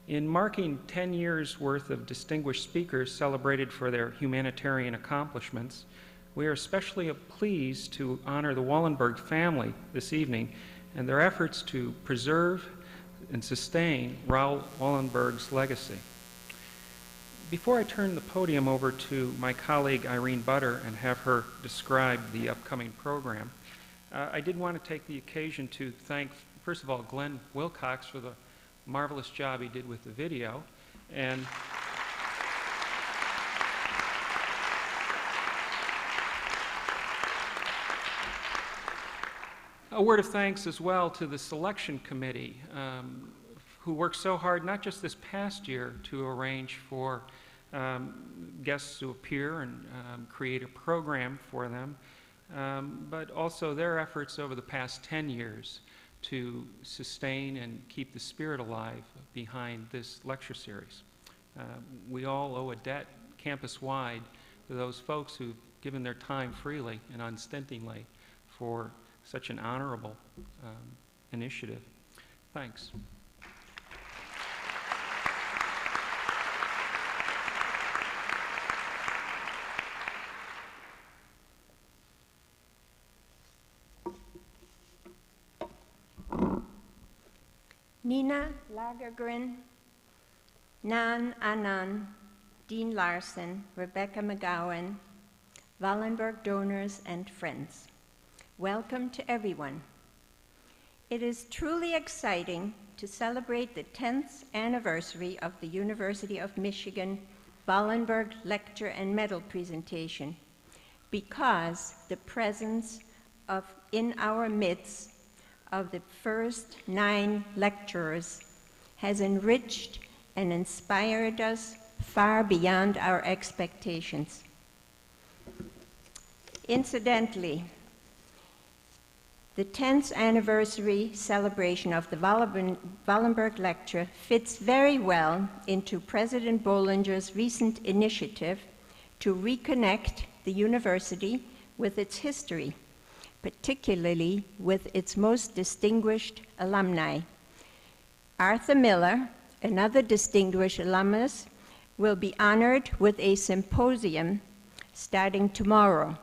In marking 10 years' worth of distinguished speakers celebrated for their humanitarian accomplishments, we are especially pleased to honor the Wallenberg family this evening and their efforts to preserve and sustain Raoul Wallenberg's legacy. Before I turn the podium over to my colleague Irene Butter and have her describe the upcoming program, I did want to take the occasion to thank, first of all, Glenn Wilcox for the marvelous job he did with the video, and a word of thanks as well to the selection committee who worked so hard, not just this past year, to arrange for guests to appear and create a program for them, but also their efforts over the past 10 years to sustain and keep the spirit alive behind this lecture series. We all owe a debt campus-wide to those folks who've given their time freely and unstintingly for such an honorable initiative. Thanks. Nina Lagergren, Nan Anan, Dean Larson, Rebecca McGowan, Wallenberg donors and friends. Welcome to everyone. It is truly exciting to celebrate the 10th anniversary of the University of Michigan Wallenberg Lecture and Medal presentation, because the presence in our midst of the first 9 lecturers has enriched and inspired us far beyond our expectations. Incidentally, the 10th anniversary celebration of the Wallenberg Lecture fits very well into President Bollinger's recent initiative to reconnect the university with its history, particularly with its most distinguished alumni. Arthur Miller, another distinguished alumnus, will be honored with a symposium starting tomorrow.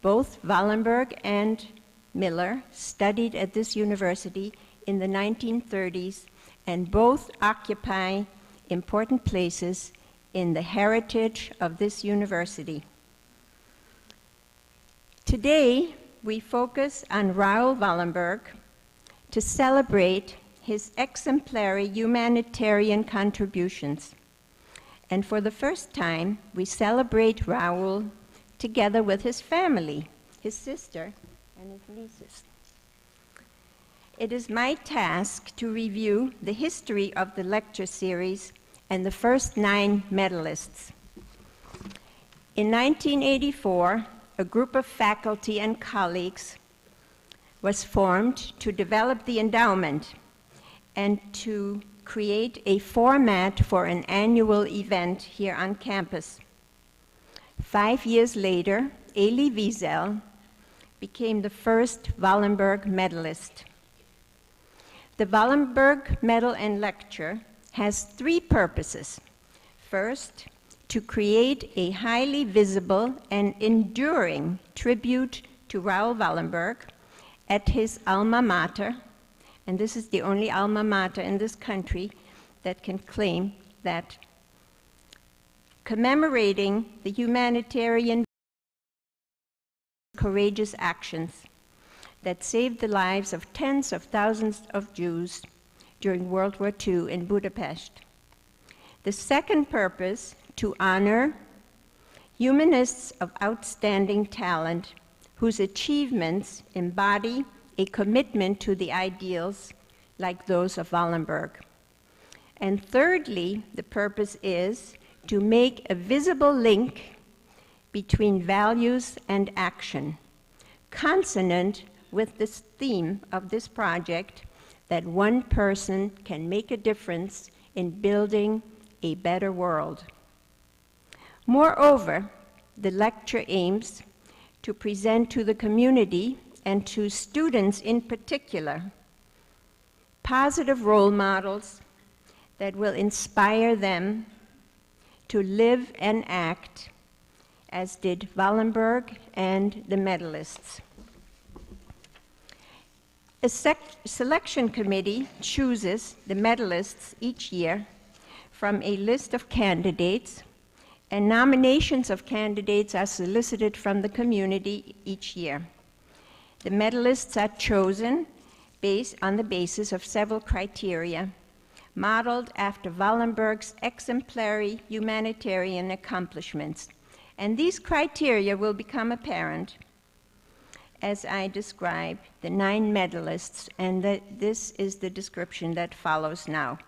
Both Wallenberg and Miller studied at this university in the 1930s, and both occupy important places in the heritage of this university. Today, we focus on Raoul Wallenberg to celebrate his exemplary humanitarian contributions. And for the first time, we celebrate Raoul together with his family, his sister, and his nieces. It is my task to review the history of the lecture series and the first 9 medalists. In 1984, a group of faculty and colleagues was formed to develop the endowment and to create a format for an annual event here on campus. 5 years later, Elie Wiesel became the first Wallenberg medalist. The Wallenberg Medal and Lecture has 3 purposes. First, to create a highly visible and enduring tribute to Raoul Wallenberg at his alma mater, and this is the only alma mater in this country that can claim that, commemorating the humanitarian courageous actions that saved the lives of tens of thousands of Jews during World War II in Budapest. The second purpose, to honor humanists of outstanding talent whose achievements embody a commitment to the ideals like those of Wallenberg. And thirdly, the purpose is to make a visible link between values and action, consonant with this theme of this project, that one person can make a difference in building a better world. Moreover, the lecture aims to present to the community and to students in particular positive role models that will inspire them to live and act as did Wallenberg and the medalists. A selection committee chooses the medalists each year from a list of candidates, and nominations of candidates are solicited from the community each year. The medalists are chosen based on the basis of several criteria, modeled after Wallenberg's exemplary humanitarian accomplishments. And these criteria will become apparent as I describe the 9 medalists, and this is the description that follows now.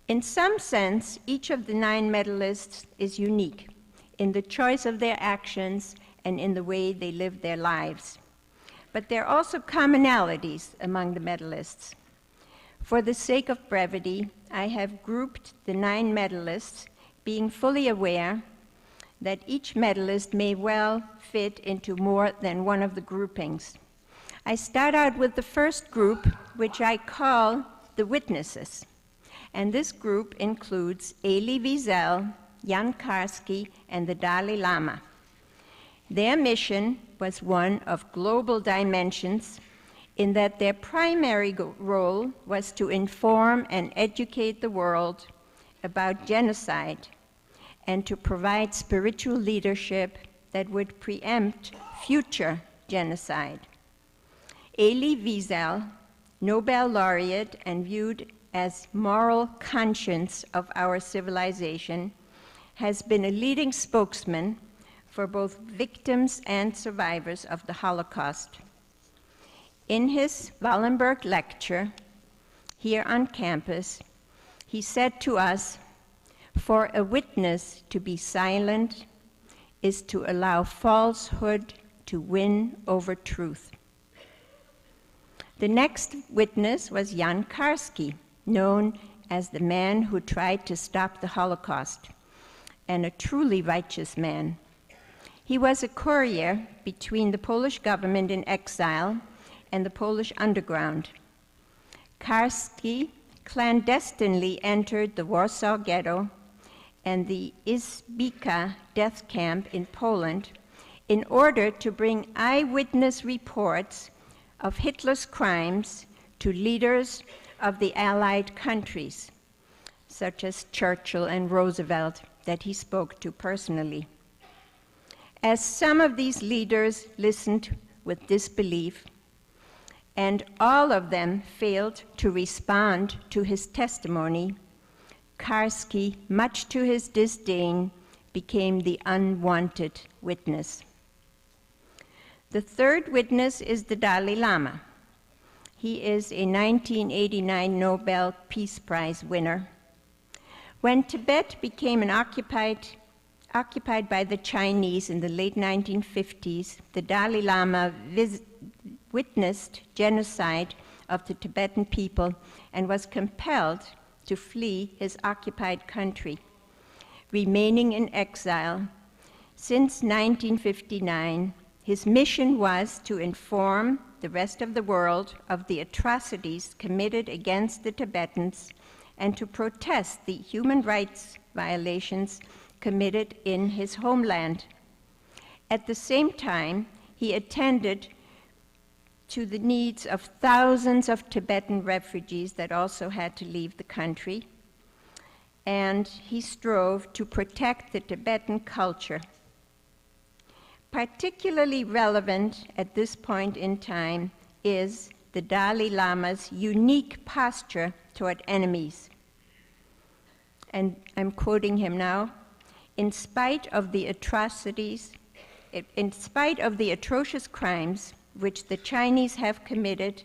In some sense, each of the 9 medalists is unique in the choice of their actions and in the way they live their lives. But there are also commonalities among the medalists. For the sake of brevity, I have grouped the 9 medalists, being fully aware that each medalist may well fit into more than one of the groupings. I start out with the first group, which I call the witnesses. And this group includes Elie Wiesel, Jan Karski, and the Dalai Lama. Their mission was one of global dimensions in that their primary role was to inform and educate the world about genocide and to provide spiritual leadership that would preempt future genocide. Elie Wiesel, Nobel laureate and viewed as moral conscience of our civilization, has been a leading spokesman for both victims and survivors of the Holocaust. In his Wallenberg lecture here on campus, he said to us, "For a witness to be silent is to allow falsehood to win over truth." The next witness was Jan Karski, known as the man who tried to stop the Holocaust, and a truly righteous man. He was a courier between the Polish government in exile and the Polish underground. Karski clandestinely entered the Warsaw Ghetto and the Izbica death camp in Poland in order to bring eyewitness reports of Hitler's crimes to leaders of the Allied countries, such as Churchill and Roosevelt, that he spoke to personally. As some of these leaders listened with disbelief, and all of them failed to respond to his testimony, Karski, much to his disdain, became the unwanted witness. The third witness is the Dalai Lama. He is a 1989 Nobel Peace Prize winner. When Tibet became occupied by the Chinese in the late 1950s, the Dalai Lama witnessed genocide of the Tibetan people and was compelled to flee his occupied country, remaining in exile. Since 1959, his mission was to inform the rest of the world of the atrocities committed against the Tibetans and to protest the human rights violations committed in his homeland. At the same time, he attended to the needs of thousands of Tibetan refugees that also had to leave the country, and he strove to protect the Tibetan culture. Particularly relevant at this point in time is the Dalai Lama's unique posture toward enemies. And I'm quoting him now, in spite of the atrocious crimes which the Chinese have committed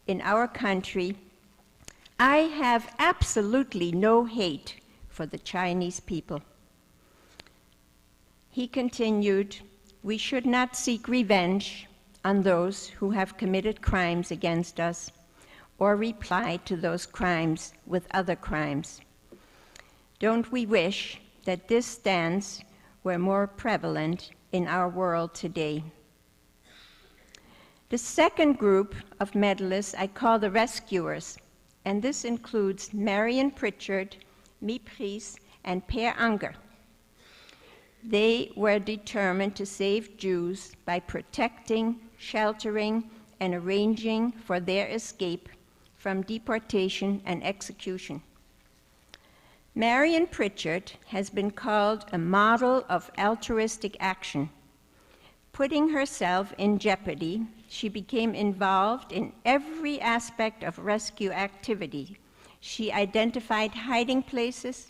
in our country, I have absolutely no hate for the Chinese people. He continued, "We should not seek revenge on those who have committed crimes against us or reply to those crimes with other crimes. Don't we wish that this stance were more prevalent in our world today?" The second group of medalists I call the rescuers, and this includes Marion Pritchard, Mépris, and Per Unger. They were determined to save Jews by protecting, sheltering, and arranging for their escape from deportation and execution. Marion Pritchard has been called a model of altruistic action. Putting herself in jeopardy, she became involved in every aspect of rescue activity. She identified hiding places.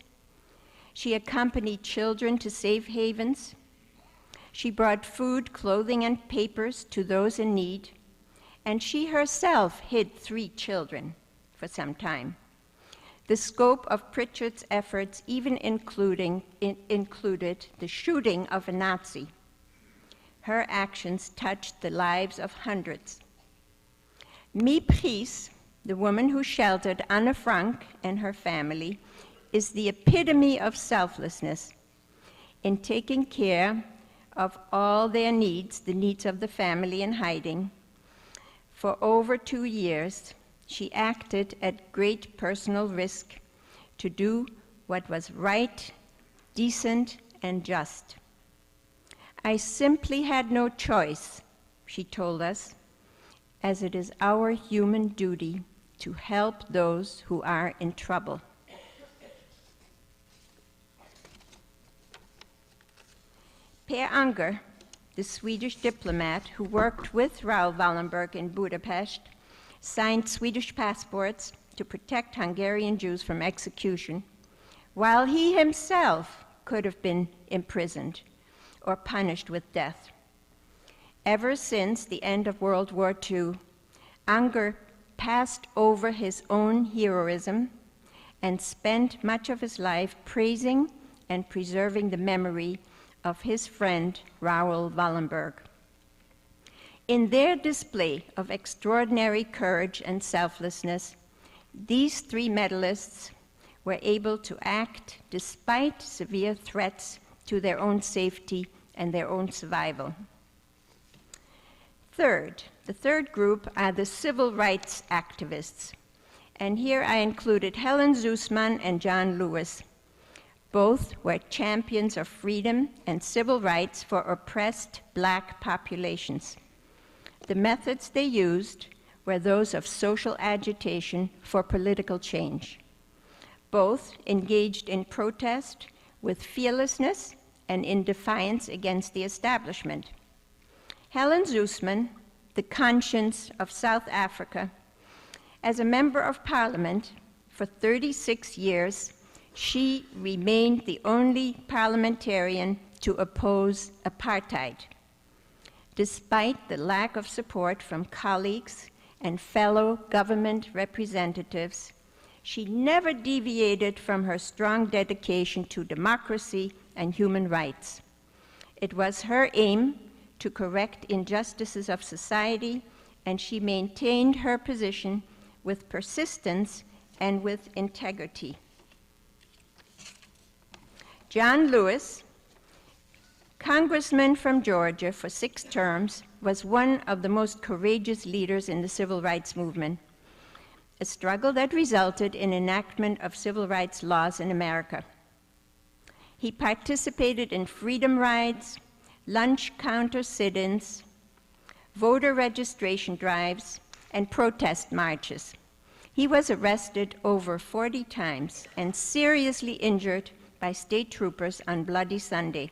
She accompanied children to safe havens. She brought food, clothing, and papers to those in need. And she herself hid 3 children for some time. The scope of Pritchard's efforts even included the shooting of a Nazi. Her actions touched the lives of hundreds. Mépris, the woman who sheltered Anne Frank and her family, is the epitome of selflessness in taking care of all their needs, the needs of the family in hiding. For over 2 years, she acted at great personal risk to do what was right, decent, and just. I simply had no choice, she told us, as it is our human duty to help those who are in trouble. Per Unger, the Swedish diplomat who worked with Raoul Wallenberg in Budapest, signed Swedish passports to protect Hungarian Jews from execution, while he himself could have been imprisoned or punished with death. Ever since the end of World War II, Unger passed over his own heroism and spent much of his life praising and preserving the memory of his friend Raoul Wallenberg. In their display of extraordinary courage and selflessness, these 3 medalists were able to act despite severe threats to their own safety and their own survival. Third, the third group are the civil rights activists. And here I included Helen Zusman and John Lewis. Both were champions of freedom and civil rights for oppressed Black populations. The methods they used were those of social agitation for political change. Both engaged in protest with fearlessness and in defiance against the establishment. Helen Zusman, the conscience of South Africa, as a member of parliament for 36 years, she remained the only parliamentarian to oppose apartheid. Despite the lack of support from colleagues and fellow government representatives, she never deviated from her strong dedication to democracy and human rights. It was her aim to correct injustices of society, and she maintained her position with persistence and with integrity. John Lewis, congressman from Georgia for 6 terms, was one of the most courageous leaders in the civil rights movement, a struggle that resulted in enactment of civil rights laws in America. He participated in freedom rides, lunch counter sit-ins, voter registration drives, and protest marches. He was arrested over 40 times and seriously injured by state troopers on Bloody Sunday.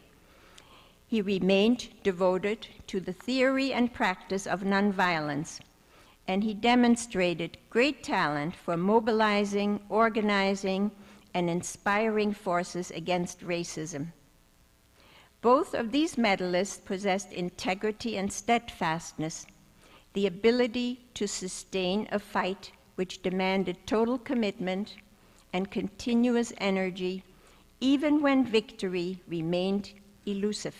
He remained devoted to the theory and practice of nonviolence, and he demonstrated great talent for mobilizing, organizing, and inspiring forces against racism. Both of these medalists possessed integrity and steadfastness, the ability to sustain a fight which demanded total commitment and continuous energy, even when victory remained elusive.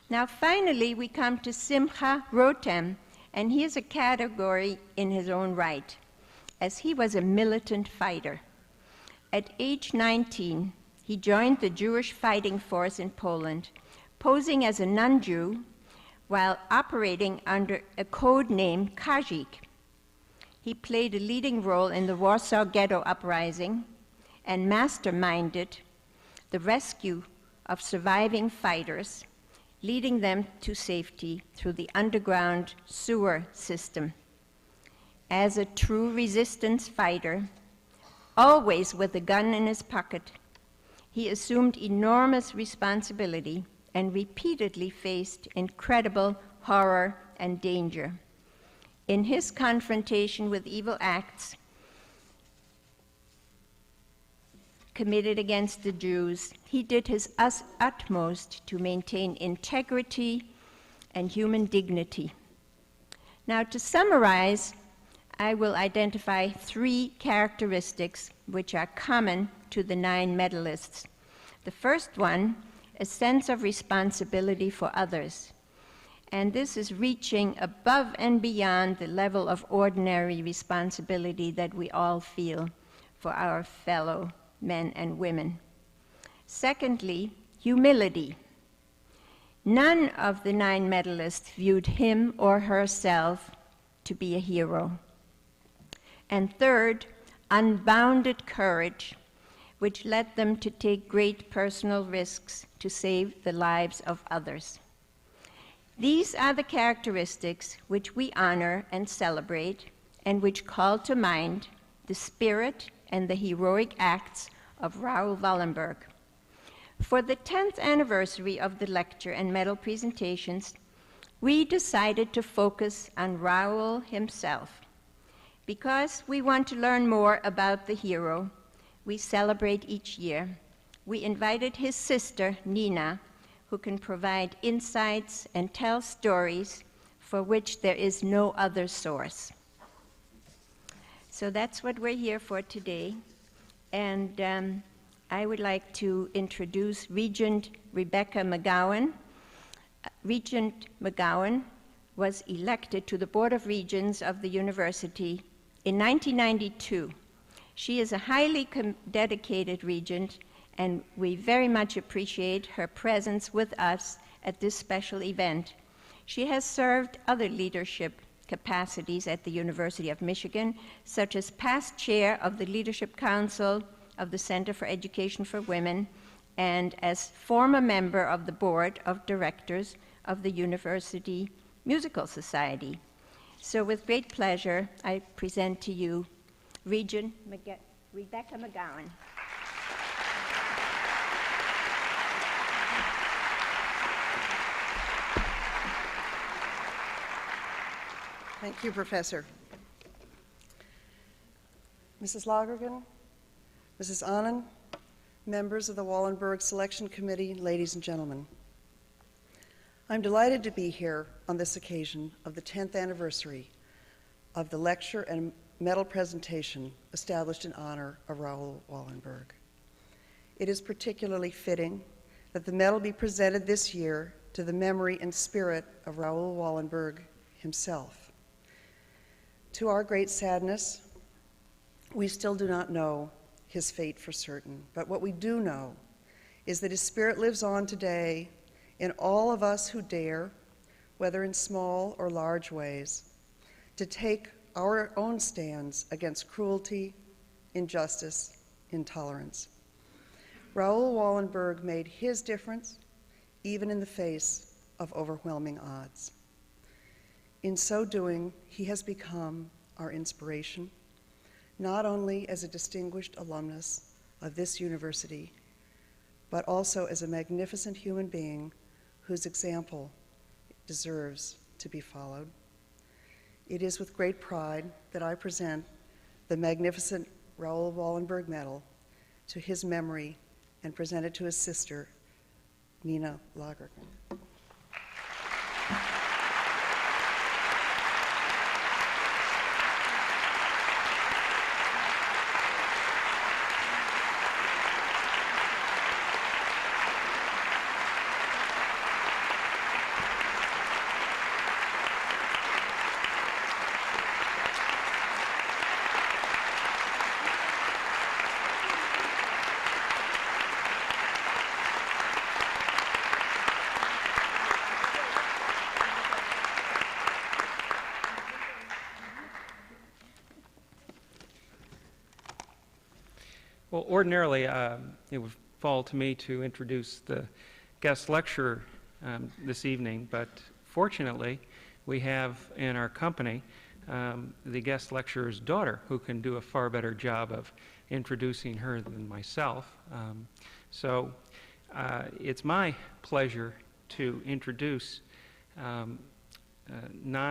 Now, finally, we come to Simcha Rotem, and he is a category in his own right, as he was a militant fighter. At age 19, he joined the Jewish fighting force in Poland, posing as a non-Jew while operating under a code name Kajik. He played a leading role in the Warsaw Ghetto Uprising and masterminded the rescue of surviving fighters, leading them to safety through the underground sewer system. As a true resistance fighter, always with a gun in his pocket, he assumed enormous responsibility and repeatedly faced incredible horror and danger. In his confrontation with evil acts committed against the Jews, he did his utmost to maintain integrity and human dignity. Now, to summarize, I will identify 3 characteristics which are common to the 9 medalists. The first one, a sense of responsibility for others. And this is reaching above and beyond the level of ordinary responsibility that we all feel for our fellow men and women. Secondly, humility. None of the 9 medalists viewed him or herself to be a hero. And third, unbounded courage, which led them to take great personal risks to save the lives of others. These are the characteristics which we honor and celebrate, and which call to mind the spirit and the heroic acts of Raoul Wallenberg. For the 10th anniversary of the lecture and medal presentations, we decided to focus on Raoul himself. Because we want to learn more about the hero we celebrate each year, we invited his sister, Nina, who can provide insights and tell stories for which there is no other source. So that's what we're here for today. And I would like to introduce Regent Rebecca McGowan. Regent McGowan was elected to the Board of Regents of the university in 1992. She is a highly dedicated regent, and we very much appreciate her presence with us at this special event. She has served other leadership capacities at the University of Michigan, such as past chair of the Leadership Council of the Center for Education for Women, and as former member of the board of directors of the University Musical Society. So with great pleasure, I present to you Regent Rebecca McGowan. Thank you, Professor. Mrs. Lagergren, Mrs. Anan, members of the Wallenberg Selection Committee, ladies and gentlemen. I'm delighted to be here on this occasion of the 10th anniversary of the lecture and medal presentation established in honor of Raoul Wallenberg. It is particularly fitting that the medal be presented this year to the memory and spirit of Raoul Wallenberg himself. To our great sadness, we still do not know his fate for certain, but what we do know is that his spirit lives on today in all of us who dare, whether in small or large ways, to take our own stands against cruelty, injustice, intolerance. Raoul Wallenberg made his difference even in the face of overwhelming odds. In so doing, he has become our inspiration, not only as a distinguished alumnus of this university, but also as a magnificent human being whose example deserves to be followed. It is with great pride that I present the magnificent Raoul Wallenberg Medal to his memory and present it to his sister, Nina Lagergren. Well, ordinarily, it would fall to me to introduce the guest lecturer this evening, but fortunately, we have in our company the guest lecturer's daughter, who can do a far better job of introducing her than myself. So it's my pleasure to introduce Nan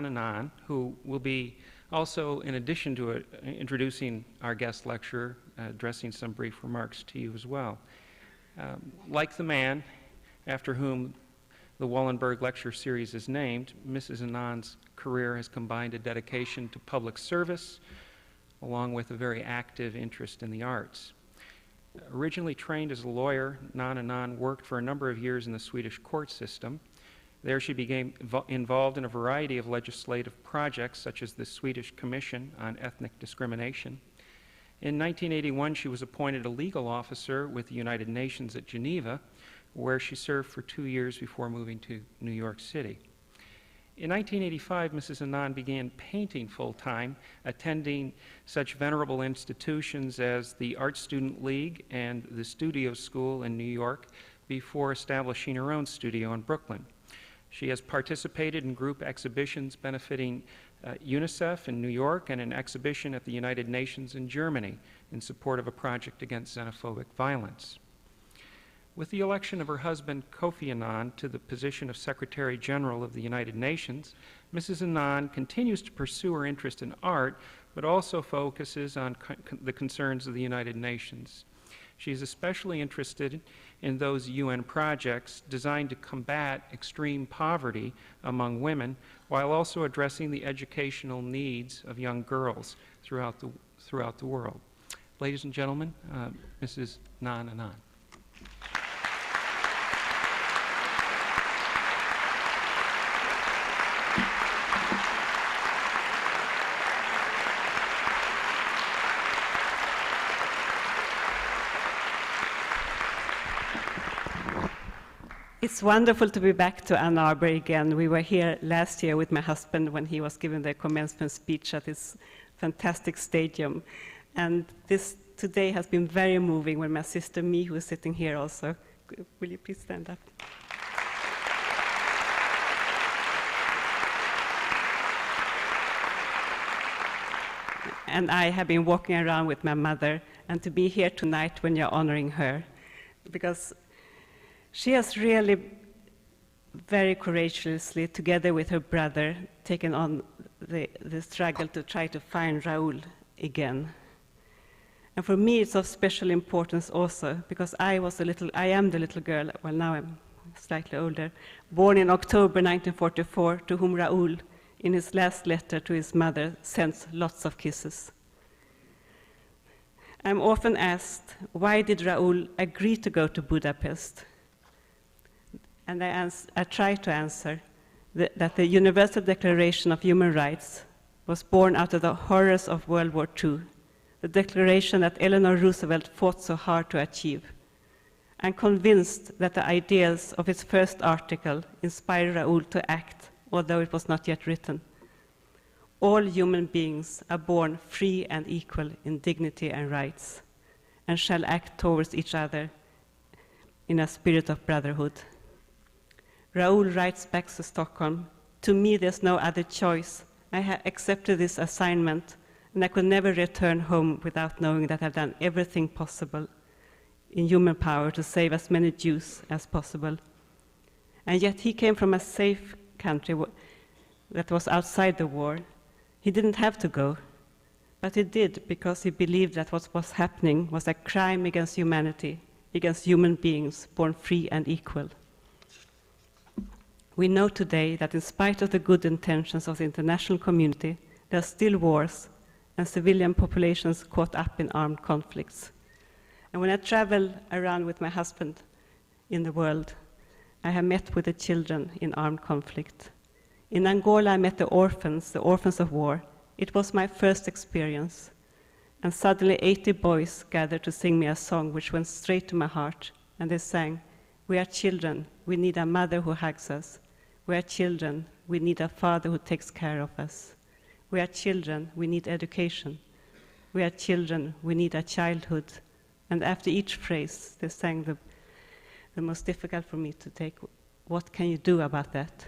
Anan, who will be also, in addition to introducing our guest lecturer, addressing some brief remarks to you as well. Like the man after whom the Wallenberg Lecture Series is named, Mrs. Anan's career has combined a dedication to public service along with a very active interest in the arts. Originally trained as a lawyer, Nan Anan worked for a number of years in the Swedish court system. There she became involved in a variety of legislative projects, such as the Swedish Commission on Ethnic Discrimination. In 1981, she was appointed a legal officer with the United Nations at Geneva, where she served for 2 years before moving to New York City. In 1985, Mrs. Anan began painting full-time, attending such venerable institutions as the Art Student League and the Studio School in New York before establishing her own studio in Brooklyn. She has participated in group exhibitions benefiting UNICEF in New York and an exhibition at the United Nations in Germany in support of a project against xenophobic violence. With the election of her husband, Kofi Annan, to the position of Secretary General of the United Nations, Mrs. Annan continues to pursue her interest in art, but also focuses on the concerns of the United Nations. She is especially interested in those UN projects designed to combat extreme poverty among women, while also addressing the educational needs of young girls throughout the world. Ladies and gentlemen, Mrs. Nan Anan. It's wonderful to be back to Ann Arbor again. We were here last year with my husband when he was giving the commencement speech at this fantastic stadium. And this today has been very moving when my sister Mi, who is sitting here also. Will you please stand up? And I have been walking around with my mother, and to be here tonight when you're honoring her, because she has really very courageously, together with her brother, taken on the struggle to try to find Raul again. And for me, it's of special importance also, because I am the little girl, well, now I'm slightly older, born in October 1944, to whom Raul, in his last letter to his mother, sends lots of kisses. I'm often asked, why did Raul agree to go to Budapest? And I try to answer that the Universal Declaration of Human Rights was born out of the horrors of World War II, the declaration that Eleanor Roosevelt fought so hard to achieve. I'm convinced that the ideals of its first article inspired Raul to act, although it was not yet written. All human beings are born free and equal in dignity and rights, and shall act towards each other in a spirit of brotherhood. Raul writes back to Stockholm, to me there's no other choice. I have accepted this assignment, and I could never return home without knowing that I've done everything possible in human power to save as many Jews as possible. And yet he came from a safe country that was outside the war. He didn't have to go, but he did because he believed that what was happening was a crime against humanity, against human beings born free and equal. We know today that in spite of the good intentions of the international community, there are still wars and civilian populations caught up in armed conflicts. And when I travel around with my husband in the world, I have met with the children in armed conflict. In Angola, I met the orphans of war. It was my first experience. And suddenly 80 boys gathered to sing me a song which went straight to my heart. And they sang, "We are children, we need a mother who hugs us. We are children, we need a father who takes care of us. We are children, we need education. We are children, we need a childhood. And after each phrase, they sang the most difficult for me to take, what can you do about that?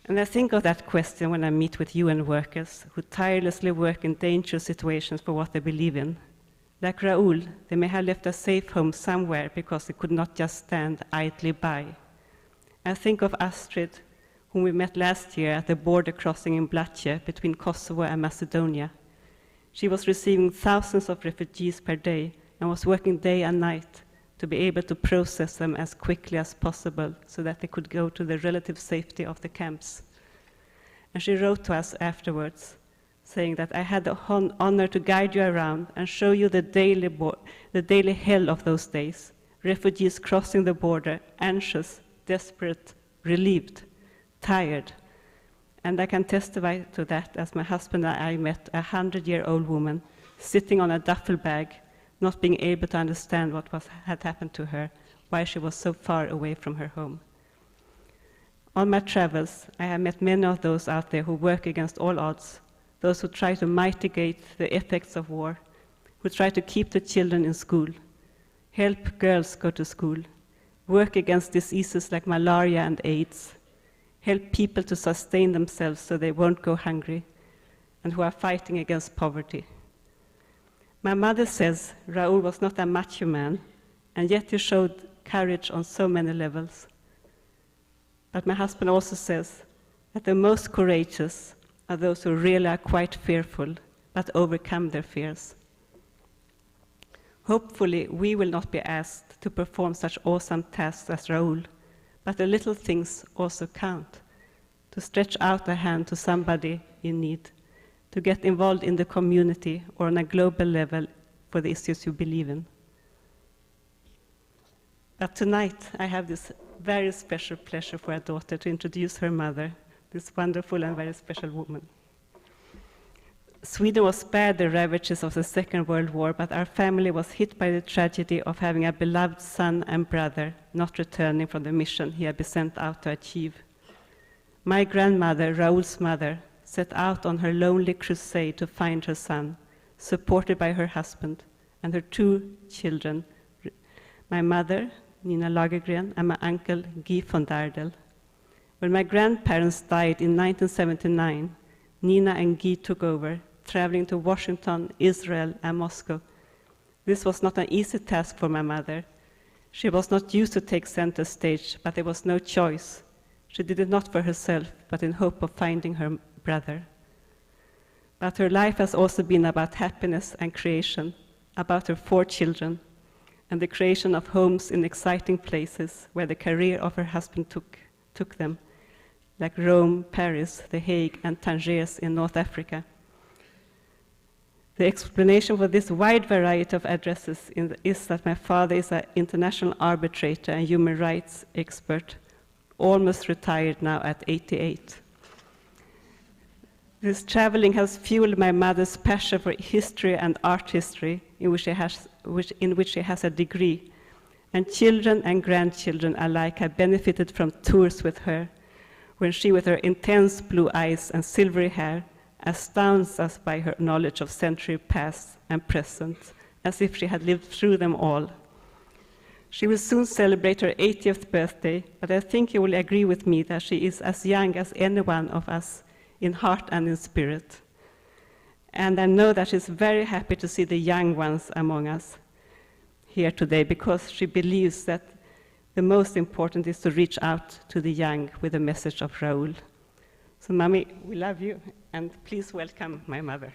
And I think of that question when I meet with UN workers who tirelessly work in dangerous situations for what they believe in. Like Raoul, they may have left a safe home somewhere because they could not just stand idly by. I think of Astrid, whom we met last year at the border crossing in Blace between Kosovo and Macedonia. She was receiving thousands of refugees per day and was working day and night to be able to process them as quickly as possible so that they could go to the relative safety of the camps. And she wrote to us afterwards, saying that I had the honor to guide you around and show you the daily hell of those days, refugees crossing the border, anxious, desperate, relieved, tired. And I can testify to that as my husband and I met a 100-year-old woman sitting on a duffel bag, not being able to understand what had happened to her, why she was so far away from her home. On my travels, I have met many of those out there who work against all odds, those who try to mitigate the effects of war, who try to keep the children in school, help girls go to school, work against diseases like malaria and AIDS, help people to sustain themselves so they won't go hungry, and who are fighting against poverty. My mother says Raoul was not a macho man, and yet he showed courage on so many levels. But my husband also says that the most courageous are those who really are quite fearful, but overcome their fears. Hopefully, we will not be asked to perform such awesome tasks as Raoul, but the little things also count. To stretch out a hand to somebody in need, to get involved in the community or on a global level for the issues you believe in. But tonight, I have this very special pleasure for a daughter to introduce her mother, this wonderful and very special woman. Sweden was spared the ravages of the Second World War, but our family was hit by the tragedy of having a beloved son and brother not returning from the mission he had been sent out to achieve. My grandmother, Raoul's mother, set out on her lonely crusade to find her son, supported by her husband and her 2 children, my mother, Nina Lagergren, and my uncle, Guy von Dardel. When my grandparents died in 1979, Nina and Guy took over, traveling to Washington, Israel, and Moscow. This was not an easy task for my mother. She was not used to take center stage, but there was no choice. She did it not for herself, but in hope of finding her brother. But her life has also been about happiness and creation, about her 4 children, and the creation of homes in exciting places where the career of her husband took them, like Rome, Paris, The Hague, and Tangiers in North Africa. The explanation for this wide variety of addresses is that my father is an international arbitrator and human rights expert, almost retired now at 88. This traveling has fueled my mother's passion for history and art history, in which she has a degree, and children and grandchildren alike have benefited from tours with her, when she, with her intense blue eyes and silvery hair, astounds us by her knowledge of century past and present, as if she had lived through them all. She will soon celebrate her 80th birthday, but I think you will agree with me that she is as young as any one of us, in heart and in spirit. And I know that she's very happy to see the young ones among us here today, because she believes that the most important is to reach out to the young with the message of Raoul. So, Mommy, we love you, and please welcome my mother.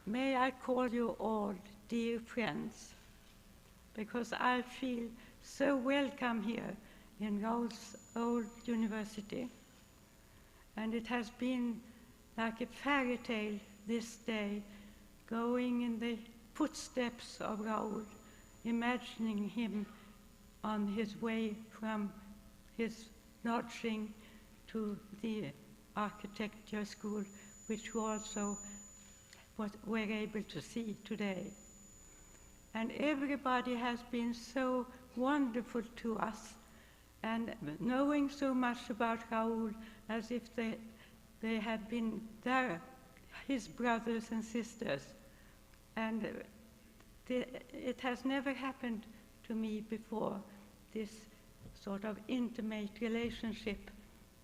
May I call you all dear friends, because I feel so welcome here in Raoul's old university. And it has been like a fairy tale this day, going in the footsteps of Raoul, imagining him on his way from his lodging to the architecture school, which we also were able to see today. And everybody has been so wonderful to us, and knowing so much about Raoul as if they had been his brothers and sisters. And it has never happened to me before, this sort of intimate relationship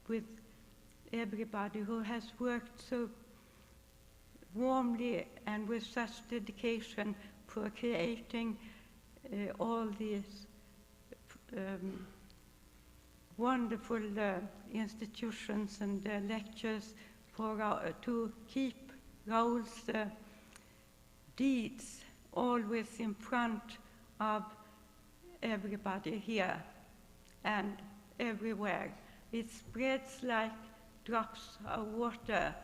with everybody who has worked so warmly and with such dedication for creating all these wonderful institutions and lectures to keep Raoul's deeds always in front of everybody here and everywhere. It spreads like drops of water,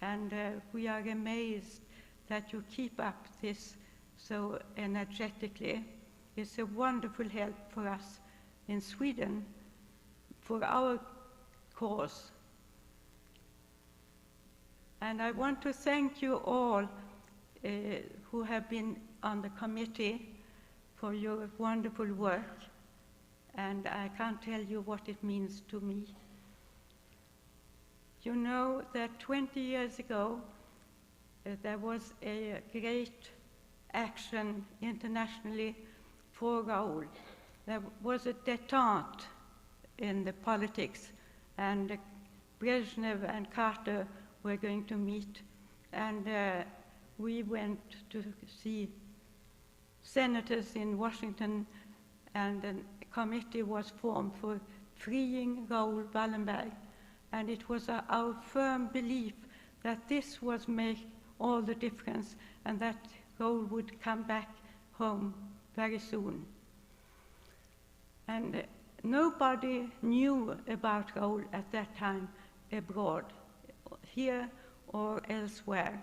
and we are amazed that you keep up this so energetically. It's a wonderful help for us in Sweden for our cause. And I want to thank you all who have been on the committee for your wonderful work, and I can't tell you what it means to me. You know that 20 years ago there was a great action internationally for Raoul. There was a détente in the politics, and Brezhnev and Carter were going to meet, and we went to see senators in Washington, and a committee was formed for freeing Raoul Wallenberg. And it was our firm belief that this was make all the difference, and that Raoul would come back home very soon. And nobody knew about Raoul at that time abroad, here or elsewhere,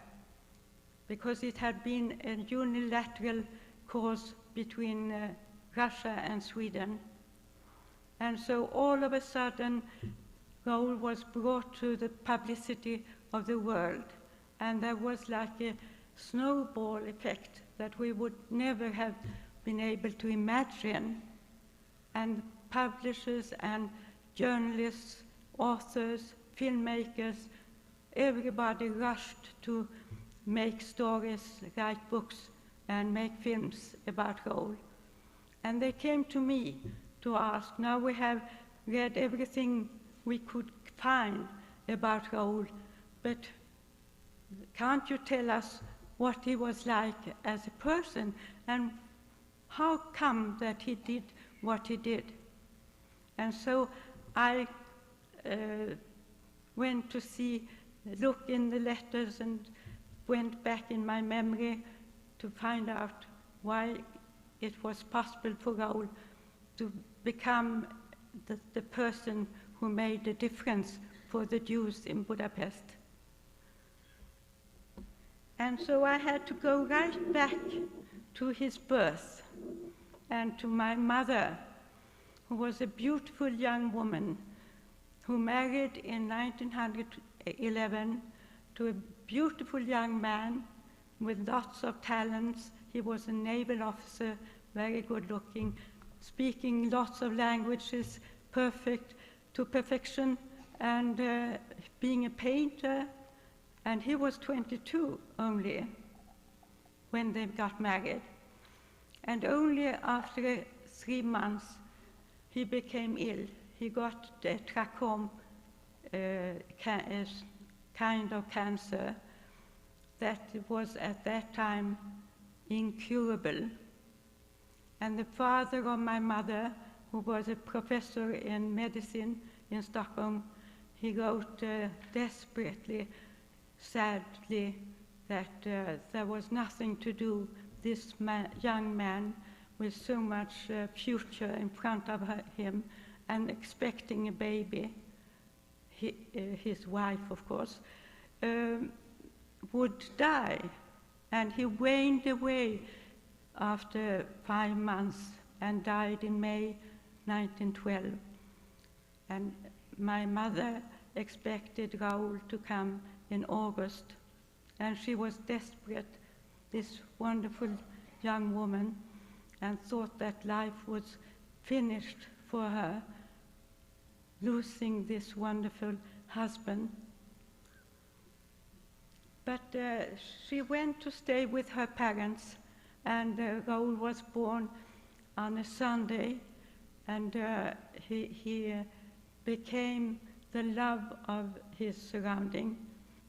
because it had been a unilateral cause between Russia and Sweden. And so all of a sudden, Raoul was brought to the publicity of the world, and there was like a snowball effect that we would never have been able to imagine. And publishers and journalists, authors, filmmakers, everybody rushed to make stories, write books, and make films about Raoul. And they came to me to ask, now we have read everything we could find about Raoul, but can't you tell us what he was like as a person, and how come that he did what he did? And so I went to look in the letters, and went back in my memory to find out why it was possible for Raoul to become the person who made a difference for the Jews in Budapest. And so I had to go right back to his birth and to my mother, who was a beautiful young woman who married in 1911 to a beautiful young man with lots of talents. He was a naval officer, very good looking, speaking lots of languages, perfect to perfection, and being a painter. And he was 22 only when they got married. And only after 3 months he became ill. He got a trachoma, kind of cancer that was at that time incurable. And the father of my mother, who was a professor in medicine in Stockholm, he wrote desperately, sadly, that there was nothing to do. This young man with so much future in front of him and expecting a baby, his wife, of course, would die And he waned away after 5 months and died in May 1912. And my mother expected Raoul to come in August, and she was desperate, this wonderful young woman, and thought that life was finished for her, losing this wonderful husband. But she went to stay with her parents, and Raoul was born on a Sunday, and he became the love of his surrounding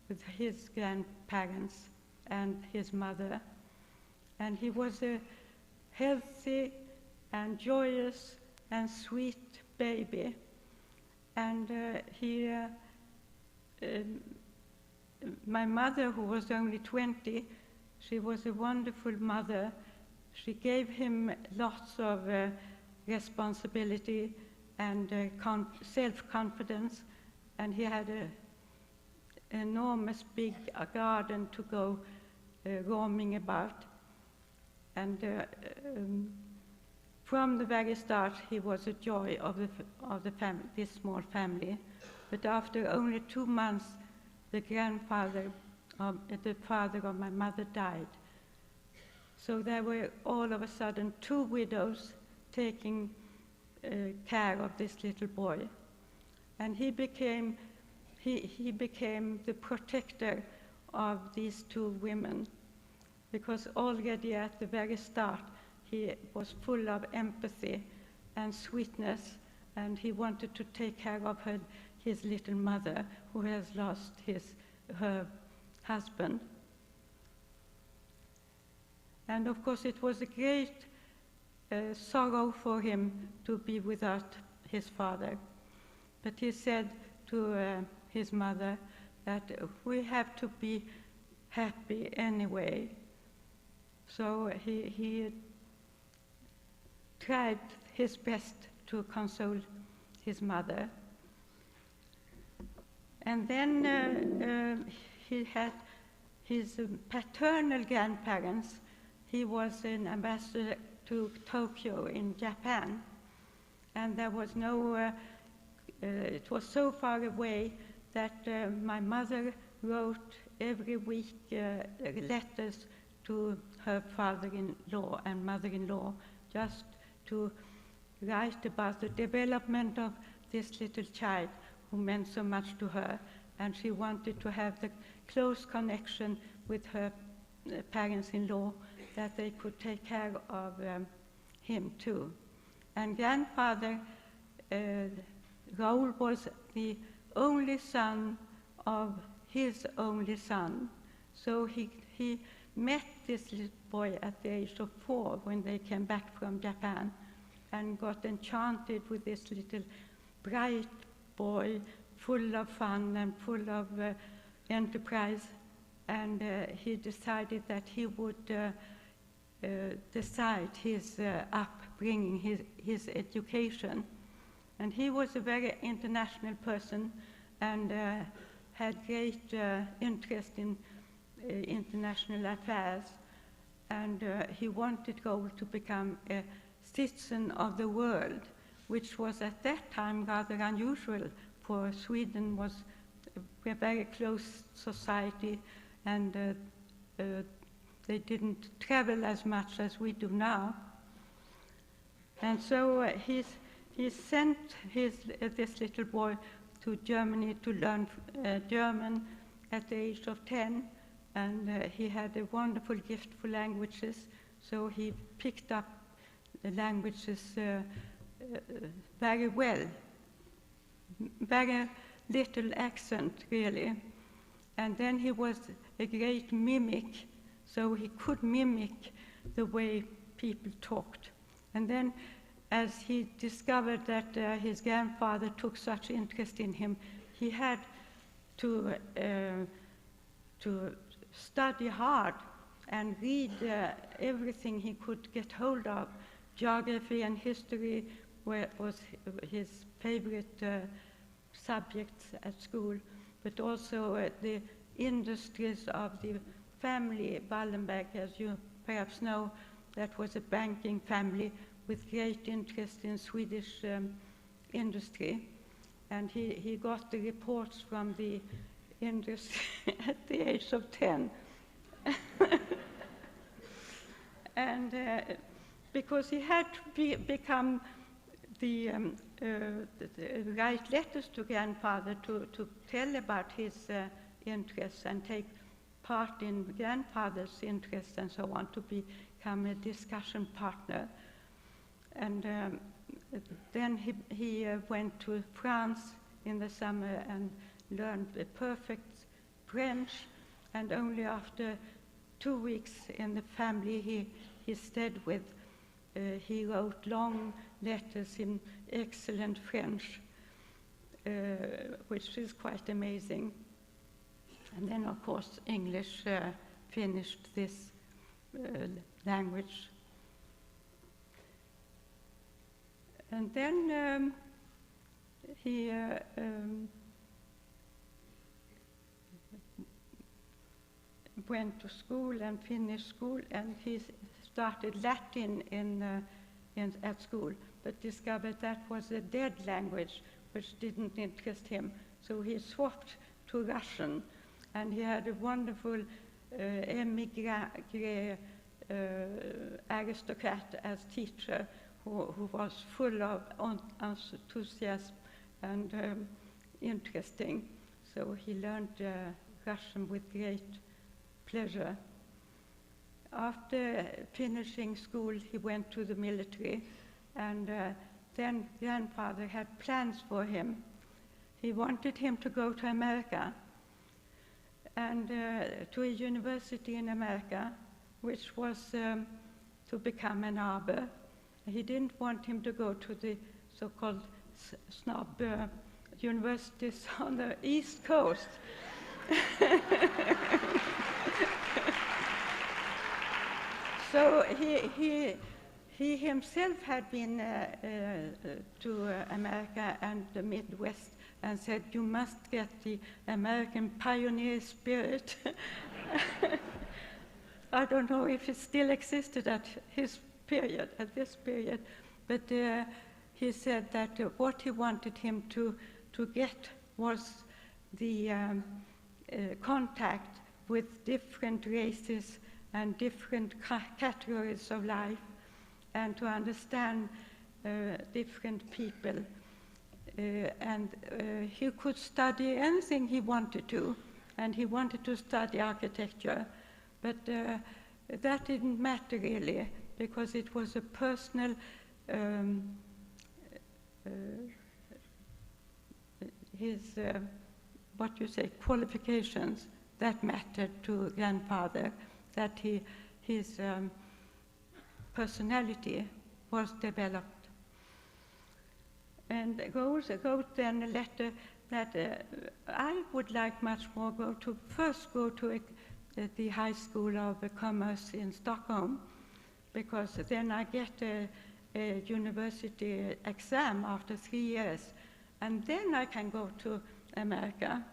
with his grandparents and his mother. And he was a healthy and joyous and sweet baby. And my mother, who was only 20, she was a wonderful mother. She gave him lots of responsibility and self-confidence, and he had an enormous big garden to go roaming about. And from the very start, he was a joy of the family, this small family. But after only 2 months, the father of my mother died. So there were all of a sudden 2 widows taking care of this little boy. And he became the protector of these 2 women, because already at the very start he was full of empathy and sweetness, and he wanted to take care of his little mother, who has lost her husband. And of course it was a great sorrow for him to be without his father. But he said to his mother that we have to be happy anyway. So he tried his best to console his mother. And then he had his paternal grandparents. He was an ambassador to Tokyo in Japan, and there was no, it was so far away that my mother wrote every week letters to her father-in-law and mother-in-law, just to write about the development of this little child who meant so much to her, and she wanted to have the close connection with her parents-in-law, that they could take care of him too. And grandfather Raoul was the only son of his only son. So he met this little boy at the age of 4 when they came back from Japan, and got enchanted with this little bright boy, full of fun and full of enterprise. And he decided that he would decide his upbringing, his education. And he was a very international person, and had great interest in international affairs. And he wanted Raoul to become a citizen of the world, which was at that time rather unusual, for Sweden was a very close society, and they didn't travel as much as we do now. And so he sent this little boy to Germany to learn German at the age of 10, and he had a wonderful gift for languages, so he picked up the languages very well, very little accent really. And then he was a great mimic, so he could mimic the way people talked. And then as he discovered that his grandfather took such interest in him, he had to study hard and read everything he could get hold of. Geography and history was his favorite subjects at school, but also the industries of the family, Wallenberg, as you perhaps know, that was a banking family with great interest in Swedish industry. And he got the reports from the industry at the age of 10. And because he had to become write letters to grandfather to tell about his interests and take part in grandfather's interests and so on, to become a discussion partner. And then he went to France in the summer and learned the perfect French, and only after 2 weeks in the family he stayed with, he wrote long letters in excellent French, which is quite amazing. And then, of course, English finished this language. And then he went to school and finished school, and he started Latin at school, but discovered that was a dead language which didn't interest him. So he swapped to Russian, and he had a wonderful émigré aristocrat as teacher who was full of enthusiasm and interesting. So he learned Russian with great pleasure. After finishing school, he went to the military, and then grandfather had plans for him. He wanted him to go to America, and to a university in America, which was to become an arbor. He didn't want him to go to the so-called snob universities on the East Coast. So he himself had been to America and the Midwest and said, "You must get the American pioneer spirit." I don't know if it still existed at his period, at this period, but he said that what he wanted him to get was the contact with different races and different categories of life, and to understand different people. And he could study anything he wanted to, and he wanted to study architecture, but that didn't matter really, because it was a personal his qualifications that mattered to grandfather, that his personality was developed. And wrote then a letter that I would like much more first go to the High School of Commerce in Stockholm, because then I get a university exam after 3 years, and then I can go to America.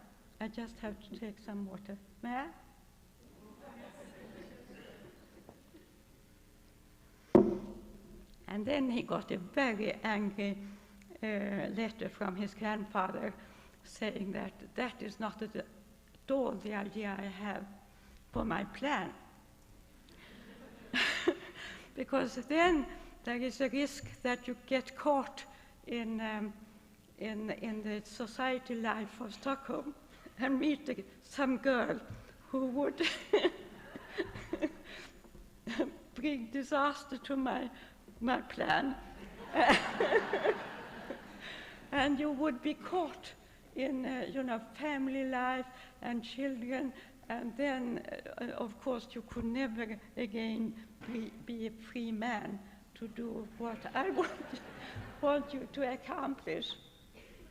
I just have to take some water. May I? And then he got a very angry letter from his grandfather saying that that is not at all the idea I have for my plan. Because then there is a risk that you get caught in the society life of Stockholm and meet some girl who would bring disaster to my plan. And you would be caught in family life and children, and then of course you could never again be a free man to do what I want you to accomplish.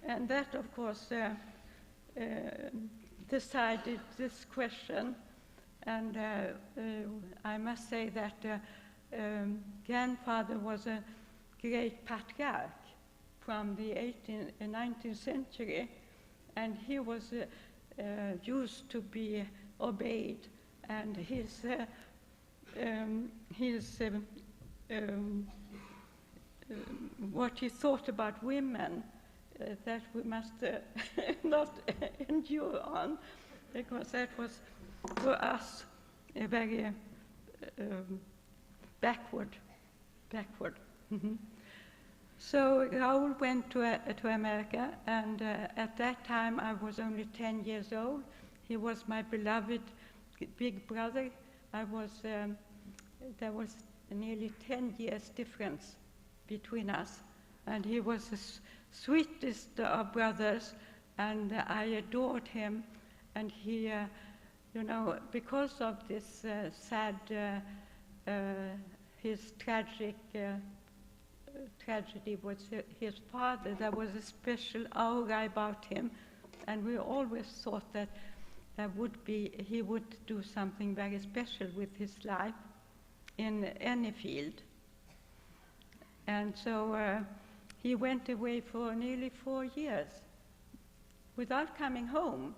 And that of course decided this question. And I must say that grandfather was a great patriarch from the 19th century, and he was used to be obeyed and what he thought about women that we must not endure on, because that was for us a very backward. So Raoul went to America, and at that time I was only 10 years old. He was my beloved big brother. There was nearly 10 years difference between us, and he was the sweetest of brothers, and I adored him. And he, you know, because of this sad, his tragic tragedy with his father, there was a special aura about him, and we always thought that he would do something very special with his life in any field. And so he went away for nearly 4 years without coming home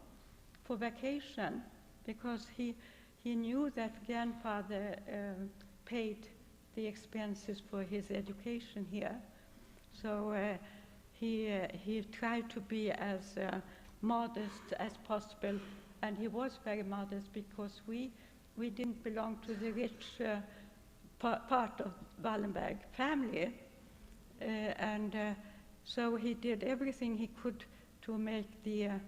for vacation, because he knew that grandfather paid the expenses for his education here. So he tried to be as modest as possible, and he was very modest, because we didn't belong to the rich part of Wallenberg family, and so he did everything he could to make the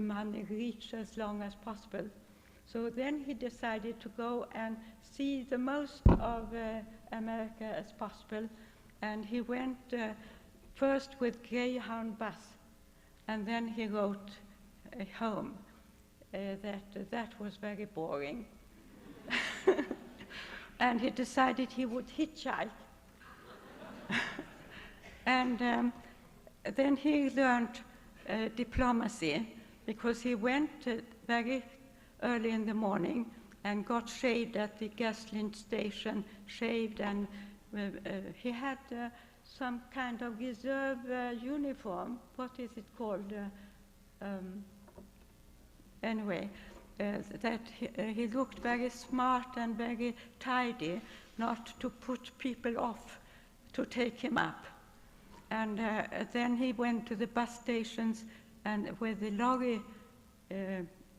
money reach as long as possible. So then he decided to go and see the most of America as possible, and he went first with Greyhound bus, and then he wrote home that was very boring. And he decided he would hitchhike. And then he learned diplomacy, because he went very early in the morning and got shaved at the gasoline station, shaved, and he had some kind of reserve uniform. What is it called? Anyway, that he looked very smart and very tidy, not to put people off to take him up. And then he went to the bus stations and where the lorry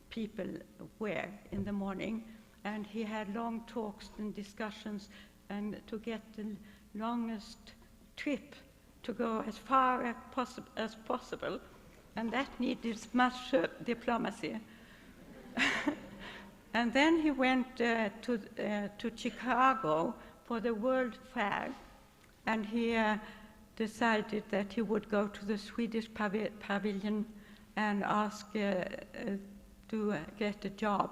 people were in the morning, and he had long talks and discussions, and to get the longest trip to go as far as possible, and that needed much diplomacy. And then he went to Chicago for the World Fair, and he decided that he would go to the Swedish pavilion and ask to get a job,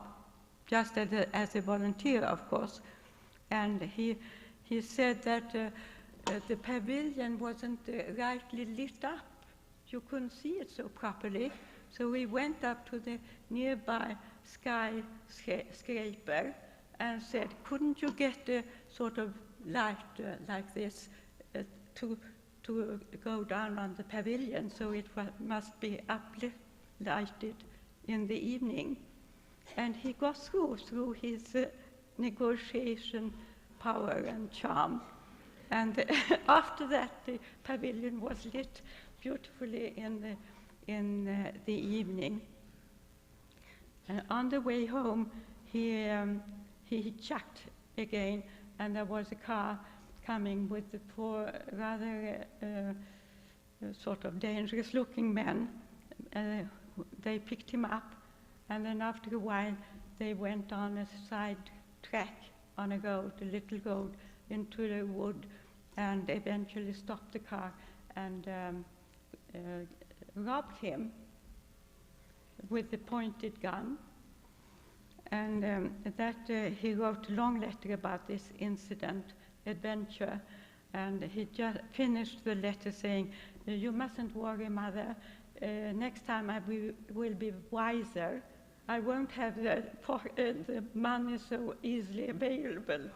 just as a volunteer, of course. And he said that the pavilion wasn't rightly lit up. You couldn't see it so properly. So we went up to the nearby skyscraper and said, couldn't you get a sort of light like this to go down on the pavilion, so it must be lighted in the evening? And he got through his negotiation power and charm. And after that, the pavilion was lit beautifully in the evening. On the way home, he checked again, and there was a car coming with the four rather sort of dangerous-looking men. They picked him up, and then after a while, they went on a side track on a road, a little road, into the wood, and eventually stopped the car and robbed him with the pointed gun. And he wrote a long letter about this adventure, and he just finished the letter saying, "You mustn't worry, Mother. Next time I will be wiser. I won't have the money so easily available."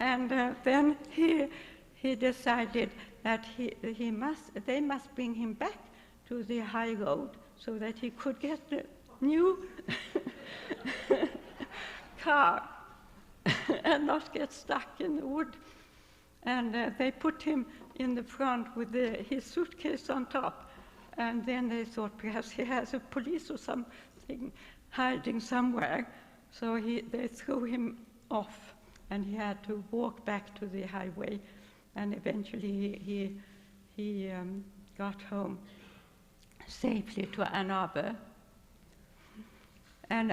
And then he decided that they must bring him back to the high road so that he could get new car and not get stuck in the wood. And they put him in the front with his suitcase on top. And then they thought perhaps he has a police or something hiding somewhere. So they threw him off, and he had to walk back to the highway. And eventually he got home safely to Ann Arbor. And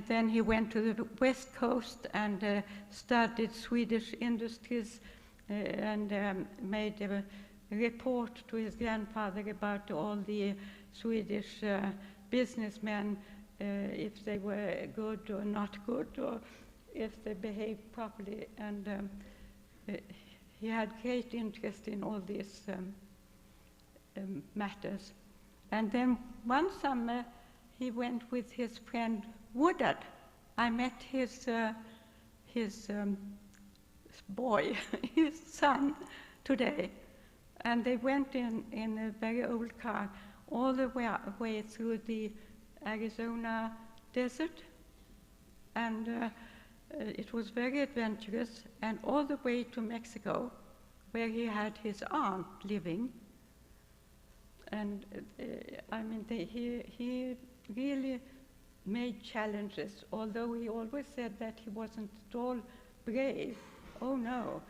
then he went to the West Coast and studied Swedish industries and made a report to his grandfather about all the Swedish businessmen, if they were good or not good, or if they behaved properly. And he had great interest in all these matters. And then one summer, he went with his friend Woodard. I met his boy, his son, today. And they went in a very old car all the way through the Arizona desert. And it was very adventurous, and all the way to Mexico, where he had his aunt living. And I mean, he really made challenges, although he always said that he wasn't at all brave. Oh no,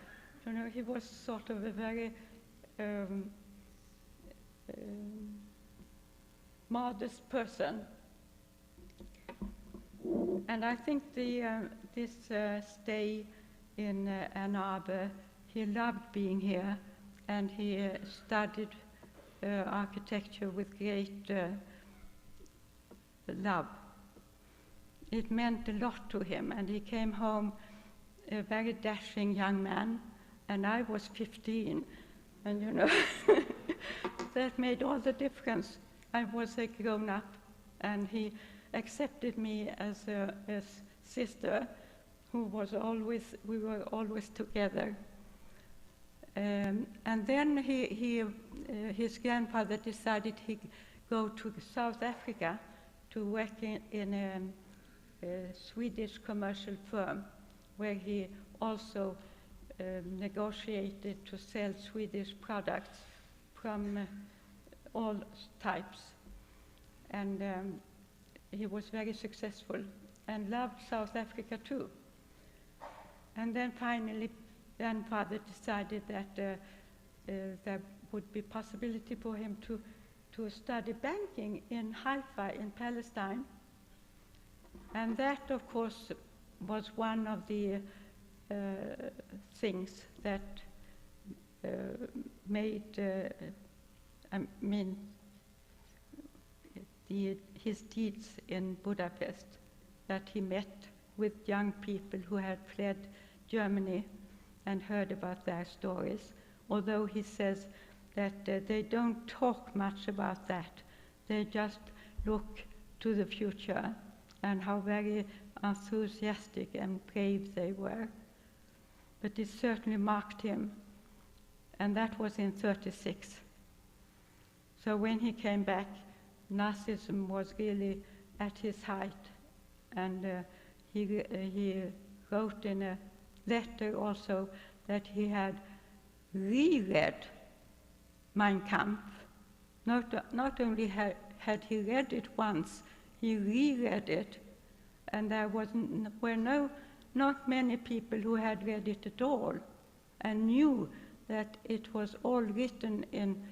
you know, he was sort of a very modest person. And I think this stay in Ann Arbor, he loved being here, and he studied architecture with great love. It meant a lot to him, and he came home a very dashing young man, and I was 15, and you know, that made all the difference. I was a grown-up, and he accepted me as a sister who was always, we were always together. And then his grandfather decided he'd go to South Africa to work in a Swedish commercial firm, where he also negotiated to sell Swedish products from all types. And he was very successful and loved South Africa too. And then finally, grandfather decided that there would be possibility for him to study banking in Haifa in Palestine. And that, of course, was one of the things that made, his deeds in Budapest, that he met with young people who had fled Germany and heard about their stories, although he says that they don't talk much about that. They just look to the future and how very enthusiastic and brave they were. But it certainly marked him, and that was in '36. So when he came back, Nazism was really at his height, and he wrote in a letter also that he had reread Mein Kampf. Not only had he read it once, he reread it, and there were not many people who had read it at all and knew that it was all written in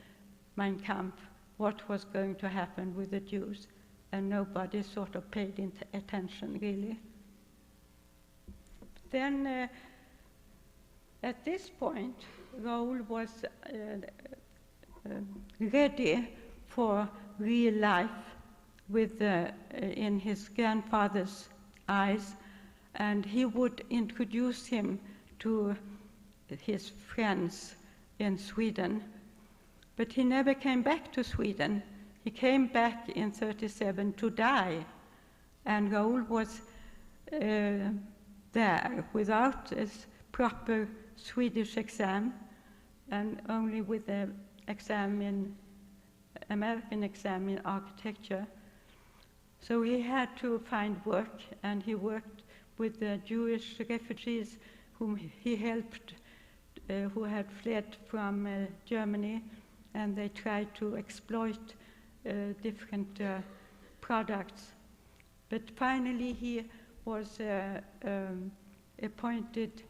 Mein Kampf, what was going to happen with the Jews, and nobody sort of paid attention, really. Then, at this point, Raoul was ready for real life with in his grandfather's eyes, and he would introduce him to his friends in Sweden. But he never came back to Sweden. He came back in '37 to die, and Raoul was there without a proper Swedish exam, and only with an American exam in architecture. So he had to find work, and he worked with the Jewish refugees whom he helped, who had fled from Germany, and they tried to exploit different products. But finally he was appointed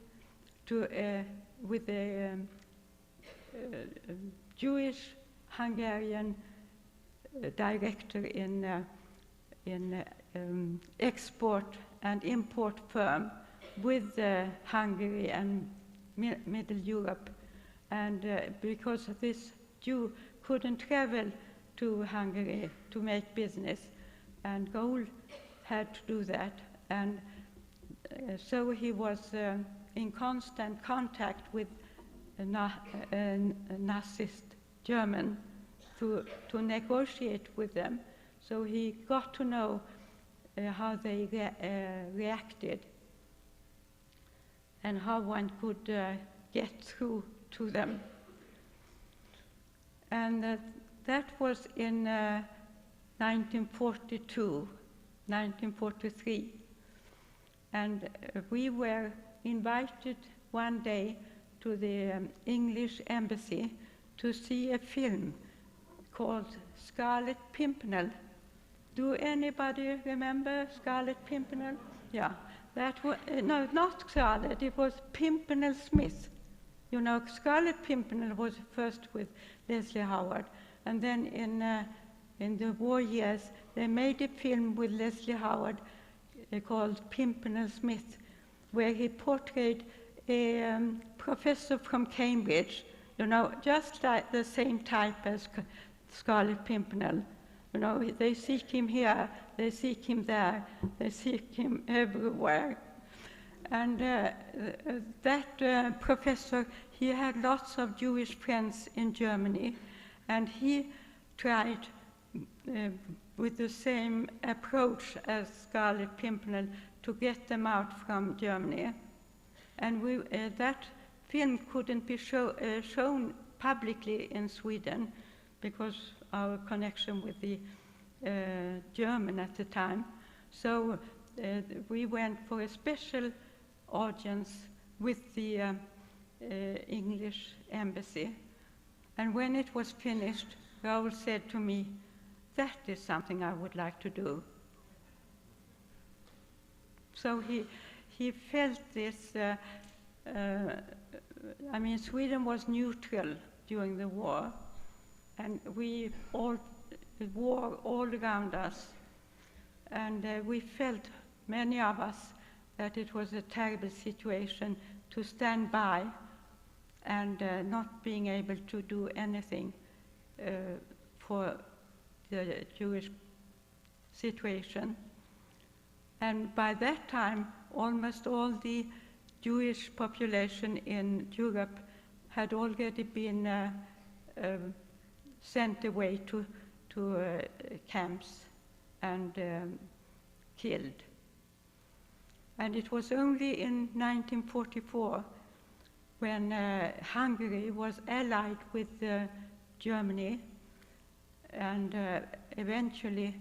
to, with a Jewish Hungarian director in export and import firm with Hungary and Middle Europe. And because this Jew couldn't travel to Hungary to make business, and Raoul had to do that. And so he was in constant contact with a Nazist German to negotiate with them. So he got to know how they reacted and how one could get through to them. And that was in 1942, 1943. And we were invited one day to the English embassy to see a film called Scarlet Pimpernel. Do anybody remember Scarlet Pimpernel? Yeah, that was, no, not Scarlet, it was Pimpernel Smith. You know, Scarlet Pimpernel was first with Leslie Howard, and then in the war years, they made a film with Leslie Howard called Pimpernel Smith, where he portrayed a professor from Cambridge, you know, just like the same type as Scarlet Pimpernel. You know, they seek him here, they seek him there, they seek him everywhere. And that professor, he had lots of Jewish friends in Germany, and he tried with the same approach as Scarlet Pimpernel to get them out from Germany. And that film couldn't be shown publicly in Sweden because our connection with the German at the time. So we went for a special audience with the English embassy. And when it was finished, Raoul said to me, "That is something I would like to do." So he felt this, I mean, Sweden was neutral during the war, and we all, war all around us. And we felt, many of us, that it was a terrible situation to stand by and not being able to do anything for the Jewish situation. And by that time, almost all the Jewish population in Europe had already been sent away to camps and killed. And it was only in 1944 when Hungary was allied with Germany, and eventually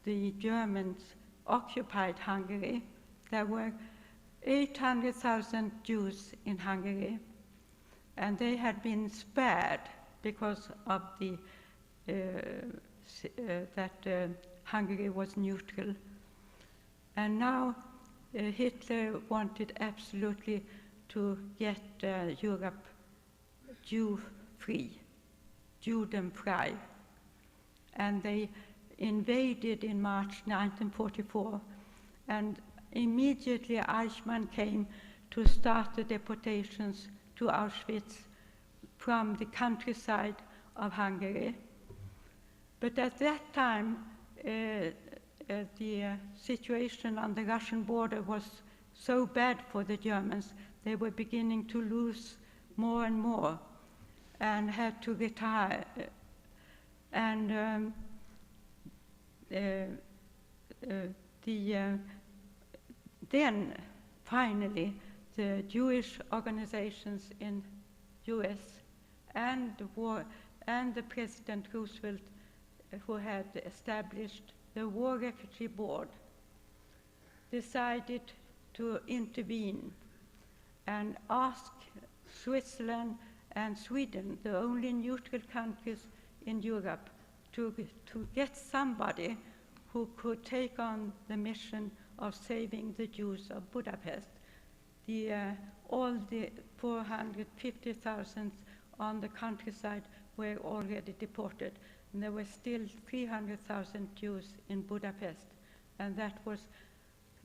the Germans occupied Hungary. There were 800,000 Jews in Hungary, and they had been spared because of the that Hungary was neutral. And now Hitler wanted absolutely to get Europe Jew-free, Judenfrei. And they invaded in March 1944, and immediately Eichmann came to start the deportations to Auschwitz from the countryside of Hungary. But at that time, the situation on the Russian border was so bad for the Germans. They were beginning to lose more and more and had to retire. And then finally the Jewish organizations in US and the President Roosevelt, who had established the War Refugee Board decided to intervene and ask Switzerland and Sweden, the only neutral countries in Europe, to get somebody who could take on the mission of saving the Jews of Budapest. All the 450,000 on the countryside were already deported, and there were still 300,000 Jews in Budapest, and that was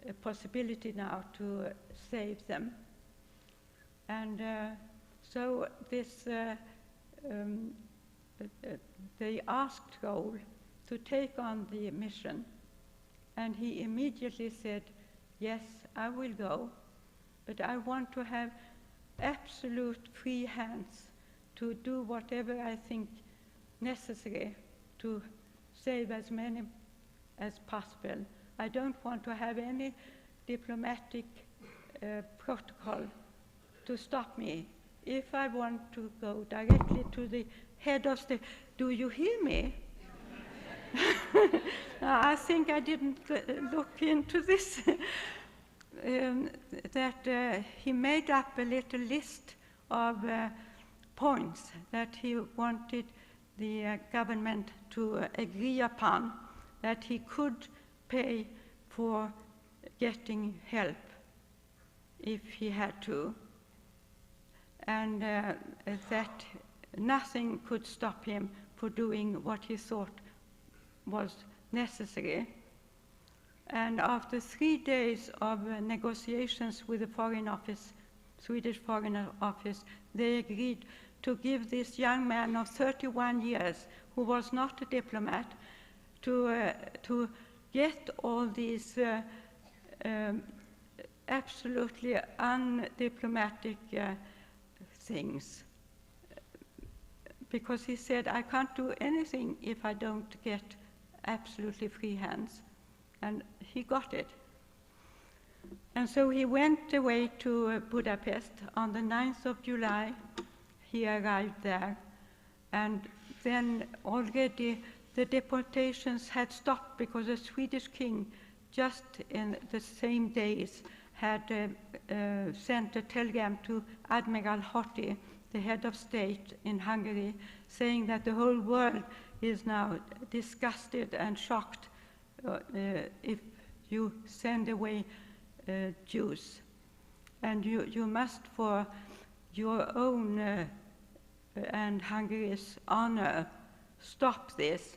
a possibility now to save them. And so this, they asked Raoul to take on the mission, and he immediately said, yes, I will go, but I want to have absolute free hands to do whatever I think necessary to save as many as possible. I don't want to have any diplomatic protocol to stop me. If I want to go directly to the head of state, do you hear me? I think I didn't look into this. That he made up a little list of points that he wanted the government to agree upon, that he could pay for getting help if he had to, and that nothing could stop him for doing what he thought was necessary. And after 3 days of negotiations with the Foreign Office, Swedish Foreign Office, they agreed to give this young man of 31 years, who was not a diplomat, to get all these absolutely undiplomatic things. Because he said, I can't do anything if I don't get absolutely free hands. And he got it. And so he went away to Budapest on the 9th of July. He arrived there. And then already the deportations had stopped because the Swedish king, just in the same days, had sent a telegram to Admiral Horthy, the head of state in Hungary, saying that the whole world is now disgusted and shocked if you send away Jews. And you must, for your own and Hungary's honor, stop this.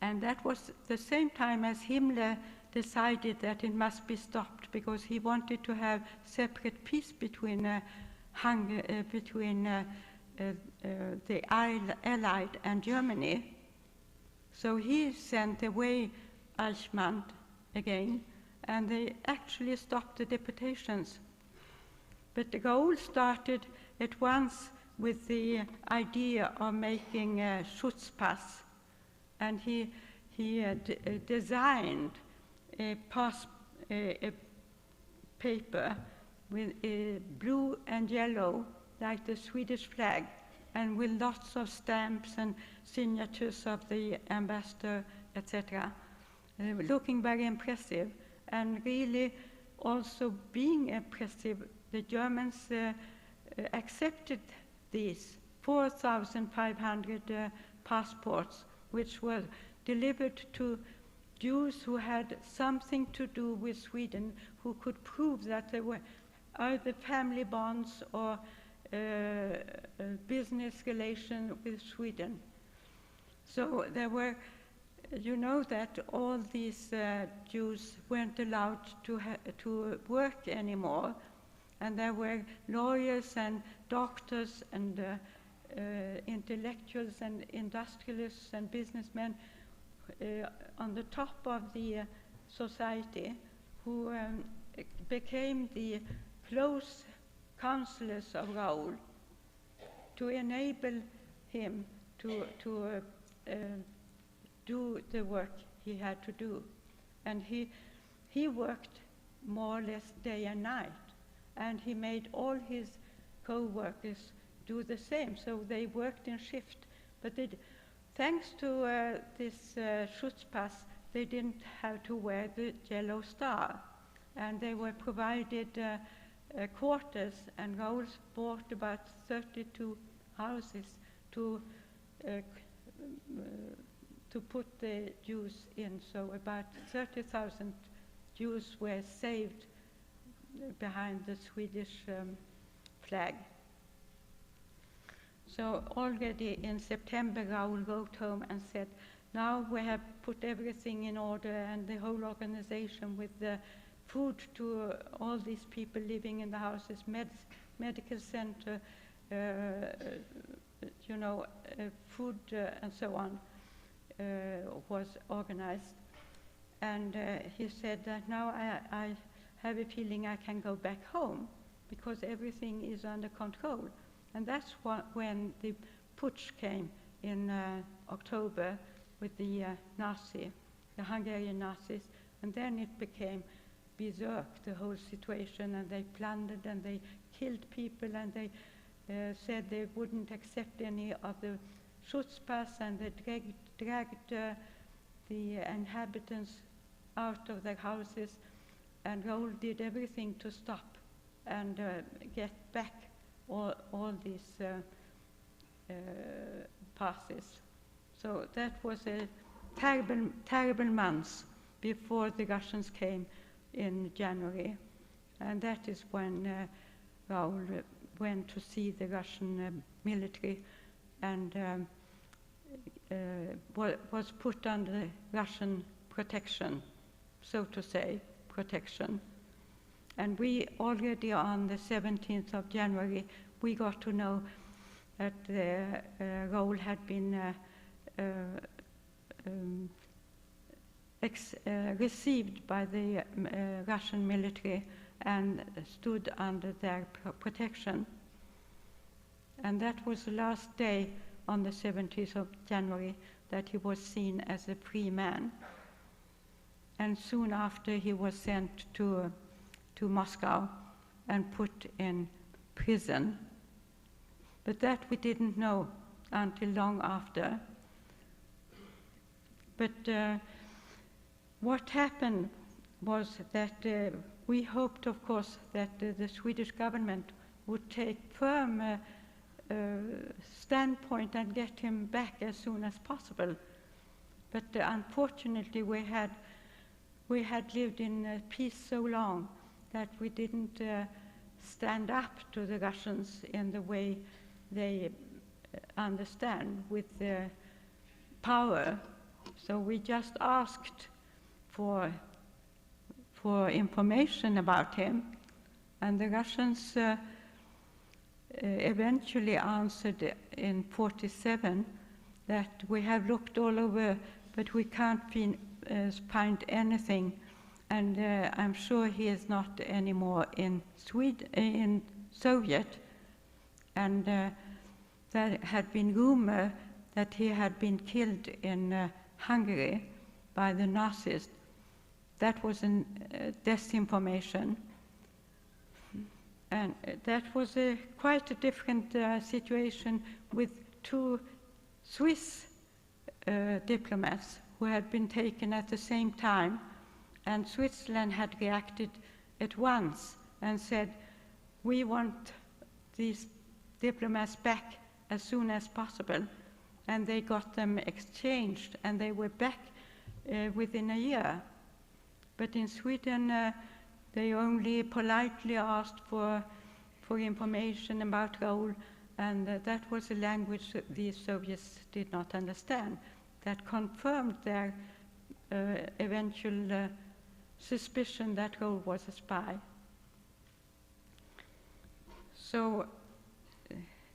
And that was the same time as Himmler decided that it must be stopped, because he wanted to have separate peace between the Allied and Germany. So he sent away Eichmann again, and they actually stopped the deportations. But Raoul started at once with the idea of making a Schutzpass, and he designed a paper with blue and yellow, like the Swedish flag, and with lots of stamps and signatures of the ambassador, etc. Looking very impressive, and really also being impressive. The Germans accepted these 4,500 passports, which were delivered to Jews who had something to do with Sweden, who could prove that they were either family bonds or business relation with Sweden. So there were, you know, that all these Jews weren't allowed to work anymore, and there were lawyers and doctors and intellectuals and industrialists and businessmen on the top of the society who became the close counselors of Raoul to enable him to do the work he had to do. And he worked more or less day and night, and he made all his co-workers do the same. So they worked in shift, but thanks to this Schutzpass, they didn't have to wear the yellow star, and they were provided quarters, and Raoul bought about 32 houses to put the Jews in. So about 30,000 Jews were saved behind the Swedish flag. So already in September, Raoul wrote home and said, now we have put everything in order, and the whole organization with the food to all these people living in the houses, medical center, food and so on was organized. And he said that now I have a feeling I can go back home because everything is under control. And that's when the putsch came in October with the Hungarian Nazis, and then it became berserk, the whole situation, and they plundered and they killed people, and they said they wouldn't accept any of the Schutzpass, and they dragged the inhabitants out of their houses, and Raoul did everything to stop and get back all these passes. So that was a terrible, terrible month before the Russians came in January. And that is when Raoul went to see the Russian military and was put under Russian protection, so to say, protection. And we already on the 17th of January, we got to know that Raoul had been received by the Russian military and stood under their protection. And that was the last day on the 17th of January that he was seen as a free man. And soon after he was sent to Moscow and put in prison. But that we didn't know until long after. But what happened was that we hoped, of course, that the Swedish government would take firm standpoint and get him back as soon as possible. But unfortunately, we had lived in peace so long that we didn't stand up to the Russians in the way they understand with power. So we just asked for information about him, and the Russians eventually answered in 47 that we have looked all over, but we can't find anything, and I'm sure he is not anymore in Soviet, and there had been rumor that he had been killed in Hungary by the Nazis. That was disinformation. And that was quite a different situation with two Swiss diplomats who had been taken at the same time. And Switzerland had reacted at once and said, we want these diplomats back as soon as possible. And they got them exchanged, and they were back within a year. But in Sweden, they only politely asked for information about Raoul, and that was a language that the Soviets did not understand. That confirmed their eventual suspicion that Raoul was a spy. So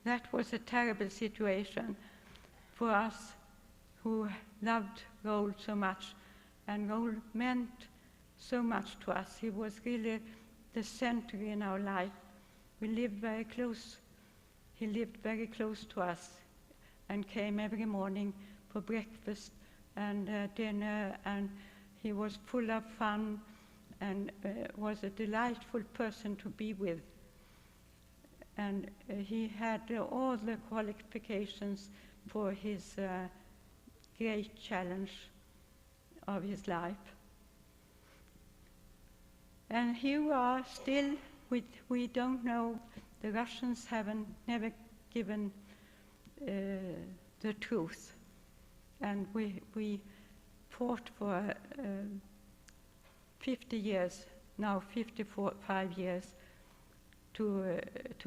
that was a terrible situation for us who loved Raoul so much, and Raoul meant so much to us. He was really the center in our life. We lived very close. He lived very close to us and came every morning for breakfast and dinner, and he was full of fun and was a delightful person to be with. And he had all the qualifications for his great challenge of his life. And here we are still, we don't know, the Russians haven't never given the truth. And we fought for 50 years, now 55 years, to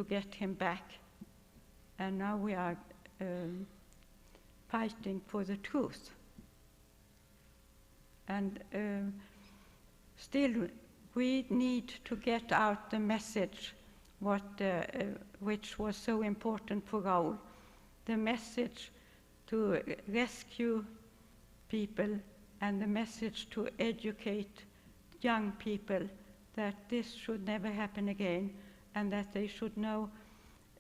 get him back. And now we are fighting for the truth. And still, we need to get out the message which was so important for Raoul, the message to rescue people and the message to educate young people that this should never happen again, and that they should know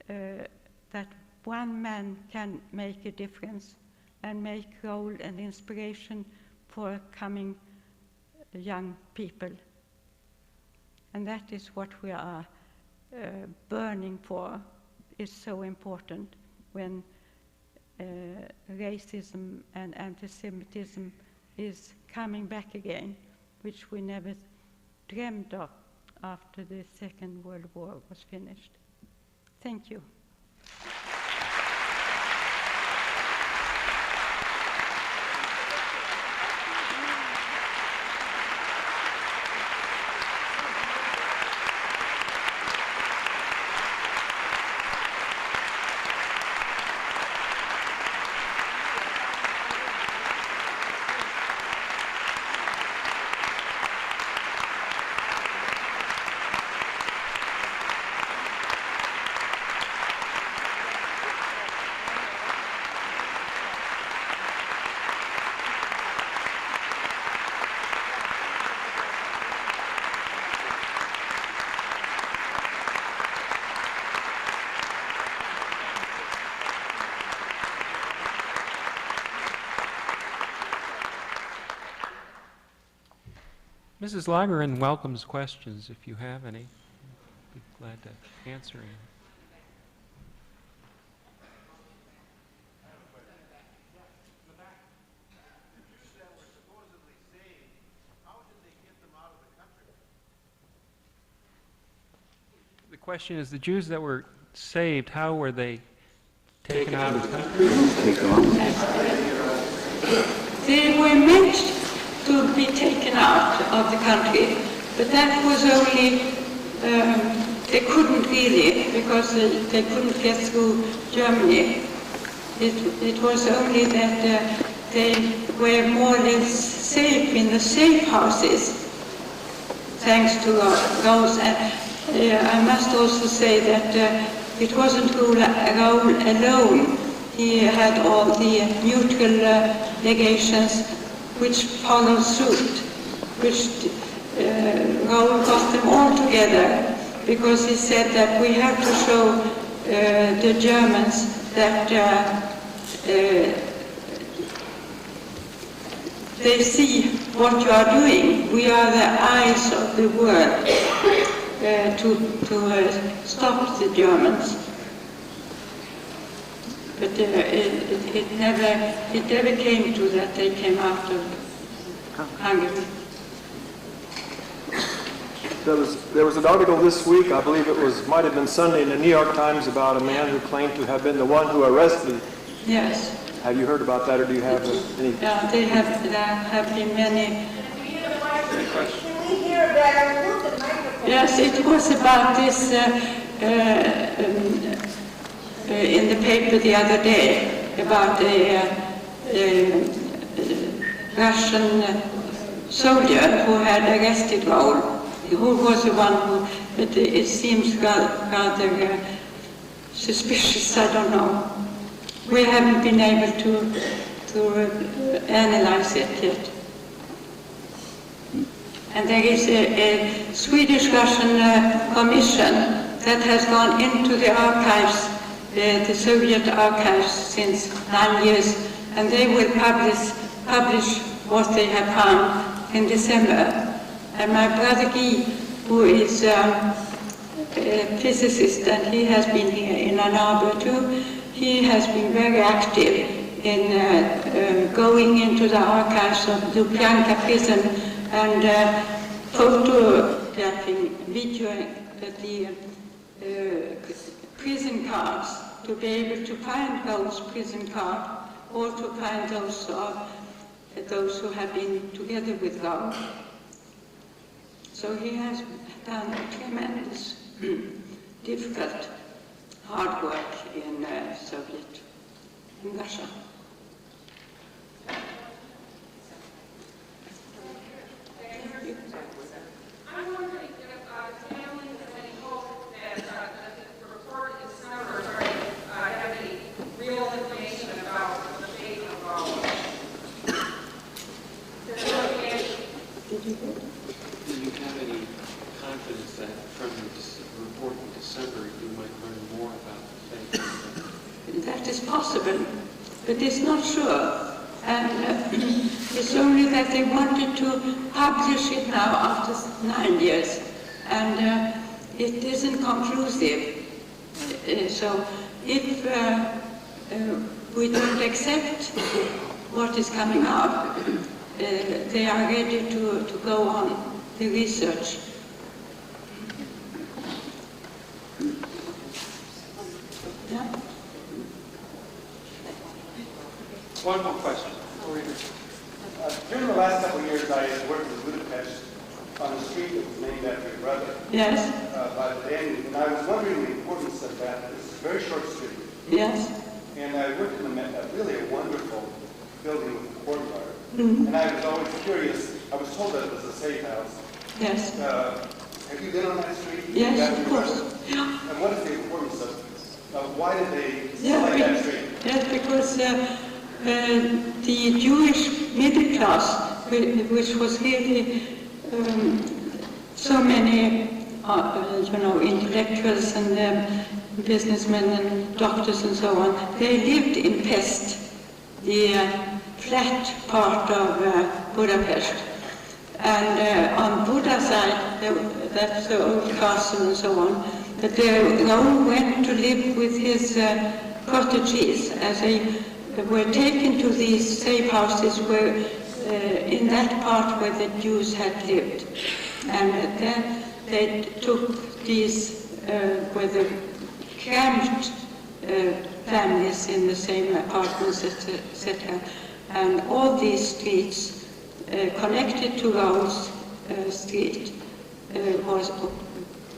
that one man can make a difference and make Raoul an inspiration for coming young people. And that is what we are burning for. Is so important when racism and anti-Semitism is coming back again, which we never dreamed of after the Second World War was finished. Thank you. Mrs. Lagergren welcomes questions if you have any. Be glad to answer any. The question is, the Jews that were saved, how were they taken out of the country? They were meant to be taken out of the country, but that was only, they couldn't really, because they couldn't get through Germany. It was only that they were more or less safe in the safe houses, thanks to Raoul. I must also say that it wasn't Raoul alone. He had all the neutral legations which followed suit, which Raoul got them all together, because he said that we have to show the Germans that they see what you are doing. We are the eyes of the world to stop the Germans. But it never came to that. They came out of Hungary. There was an article this week, I believe it might have been Sunday, in the New York Times about a man who claimed to have been the one who arrested. Yes. Have you heard about that, or do you have any? Yeah, there have been many. Can we hear better? Move the microphone. Yes, it was about this in the paper the other day, about a Russian soldier who had arrested Raoul, who was the one who, but it seems rather suspicious, I don't know. We haven't been able to analyze it yet. And there is a Swedish-Russian commission that has gone into the archives, the Soviet archives, since 9 years, and they will publish what they have found in December. And my brother Guy, who is a physicist, and he has been here in Ann Arbor too, he has been very active in going into the archives of Lubyanka prison and photographing, videoing the prison cards to be able to find those prison cards or to find those of those who have been together with Raoul. So he has done tremendous, difficult, hard work in Russia. I'm wondering if families have any hope that the report is summer have any real information about the fate of Raoul. Do you have any confidence that from the report in December you might learn more about the fate? That is possible, but it's not sure. And it's only that they wanted to publish it now after 9 years, and it isn't conclusive. So if we don't accept what is coming out, they are ready to go on the research. Yeah? One more question. During the last couple of years, I worked in Budapest on a street that was named after your brother. Yes. And I was wondering the importance of that. It's a very short street. Yes. And I worked in really a wonderful building with a courtyard. Mm-hmm. And I was always curious. I was told that it was a safe house. Yes. Have you been on that street? Yes, of course. Yeah. And what is the importance of why did they select that street? Yes, because the Jewish middle class, which was really so many, intellectuals and businessmen and doctors and so on, they lived in Pest, the flat part of Budapest. And on Buda side, that's the old castle and so on, but Raoul went to live with his cottages as they were taken to these safe houses where, in that part where the Jews had lived. And then they took these, where the cramped families in the same apartments, etc. And all these streets connected to Raoul's street was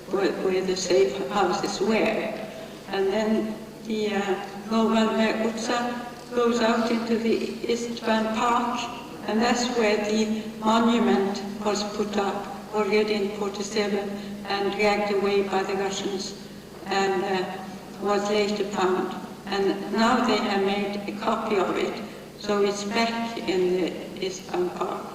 where the safe houses were. And then the Wallenberg goes out into the Eastbound Park, and that's where the monument was put up already in 1947 and dragged away by the Russians and was later found. And now they have made a copy of it, so it's back in the Eastbound Park.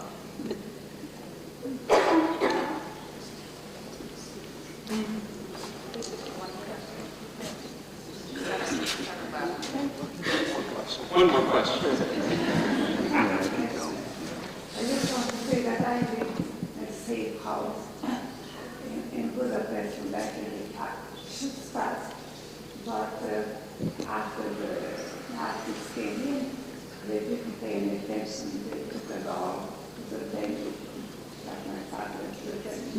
One more question. I just want to say that I live in a safe house in Budapest from back in the past. But after the Nazis came in, they didn't pay any attention. They took it all to the bench, like my father to the bench.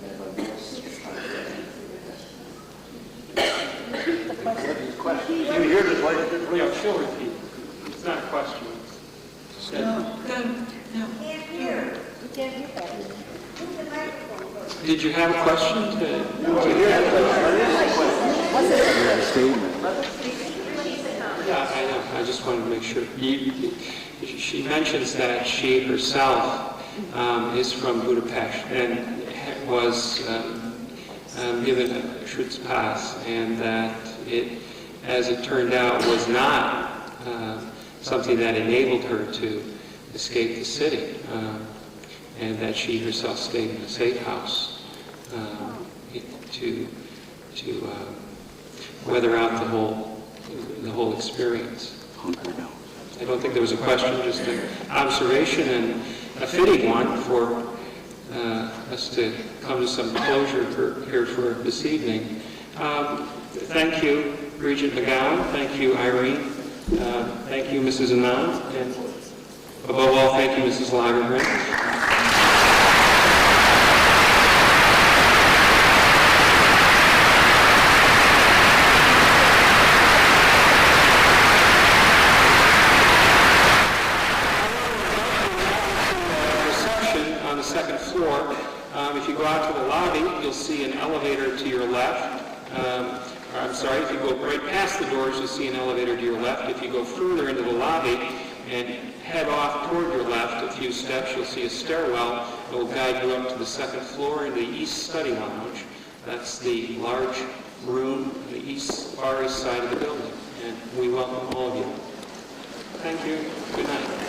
There was no ships out there. You hear this like Yeah, she'll repeat. It's not a question. No. Can't hear. You can't hear that. Move the microphone. Did you have a question to hear? Yeah, I know. I just wanted to make sure. She mentions that she herself is from Budapest and was given a Schutzpass, and that it, as it turned out, was not something that enabled her to escape the city, and that she herself stayed in a safe house to weather out the whole experience. I don't think there was a question, just an observation, and a fitting one for us to come to some closure here for this evening. Thank you, Regent McGowan. Thank you, Irene. Thank you, Mrs. Anan, and above all, thank you, Mrs. Lagergren. On the second floor. If you go out to the lobby, you'll see an elevator to your left. I'm sorry, if you go right past the doors, you'll see an elevator to your left. If you go further into the lobby and head off toward your left a few steps, you'll see a stairwell that will guide you up to the second floor in the East Study Lounge. That's the large room on the far east side of the building. And we welcome all of you. Thank you. Good night.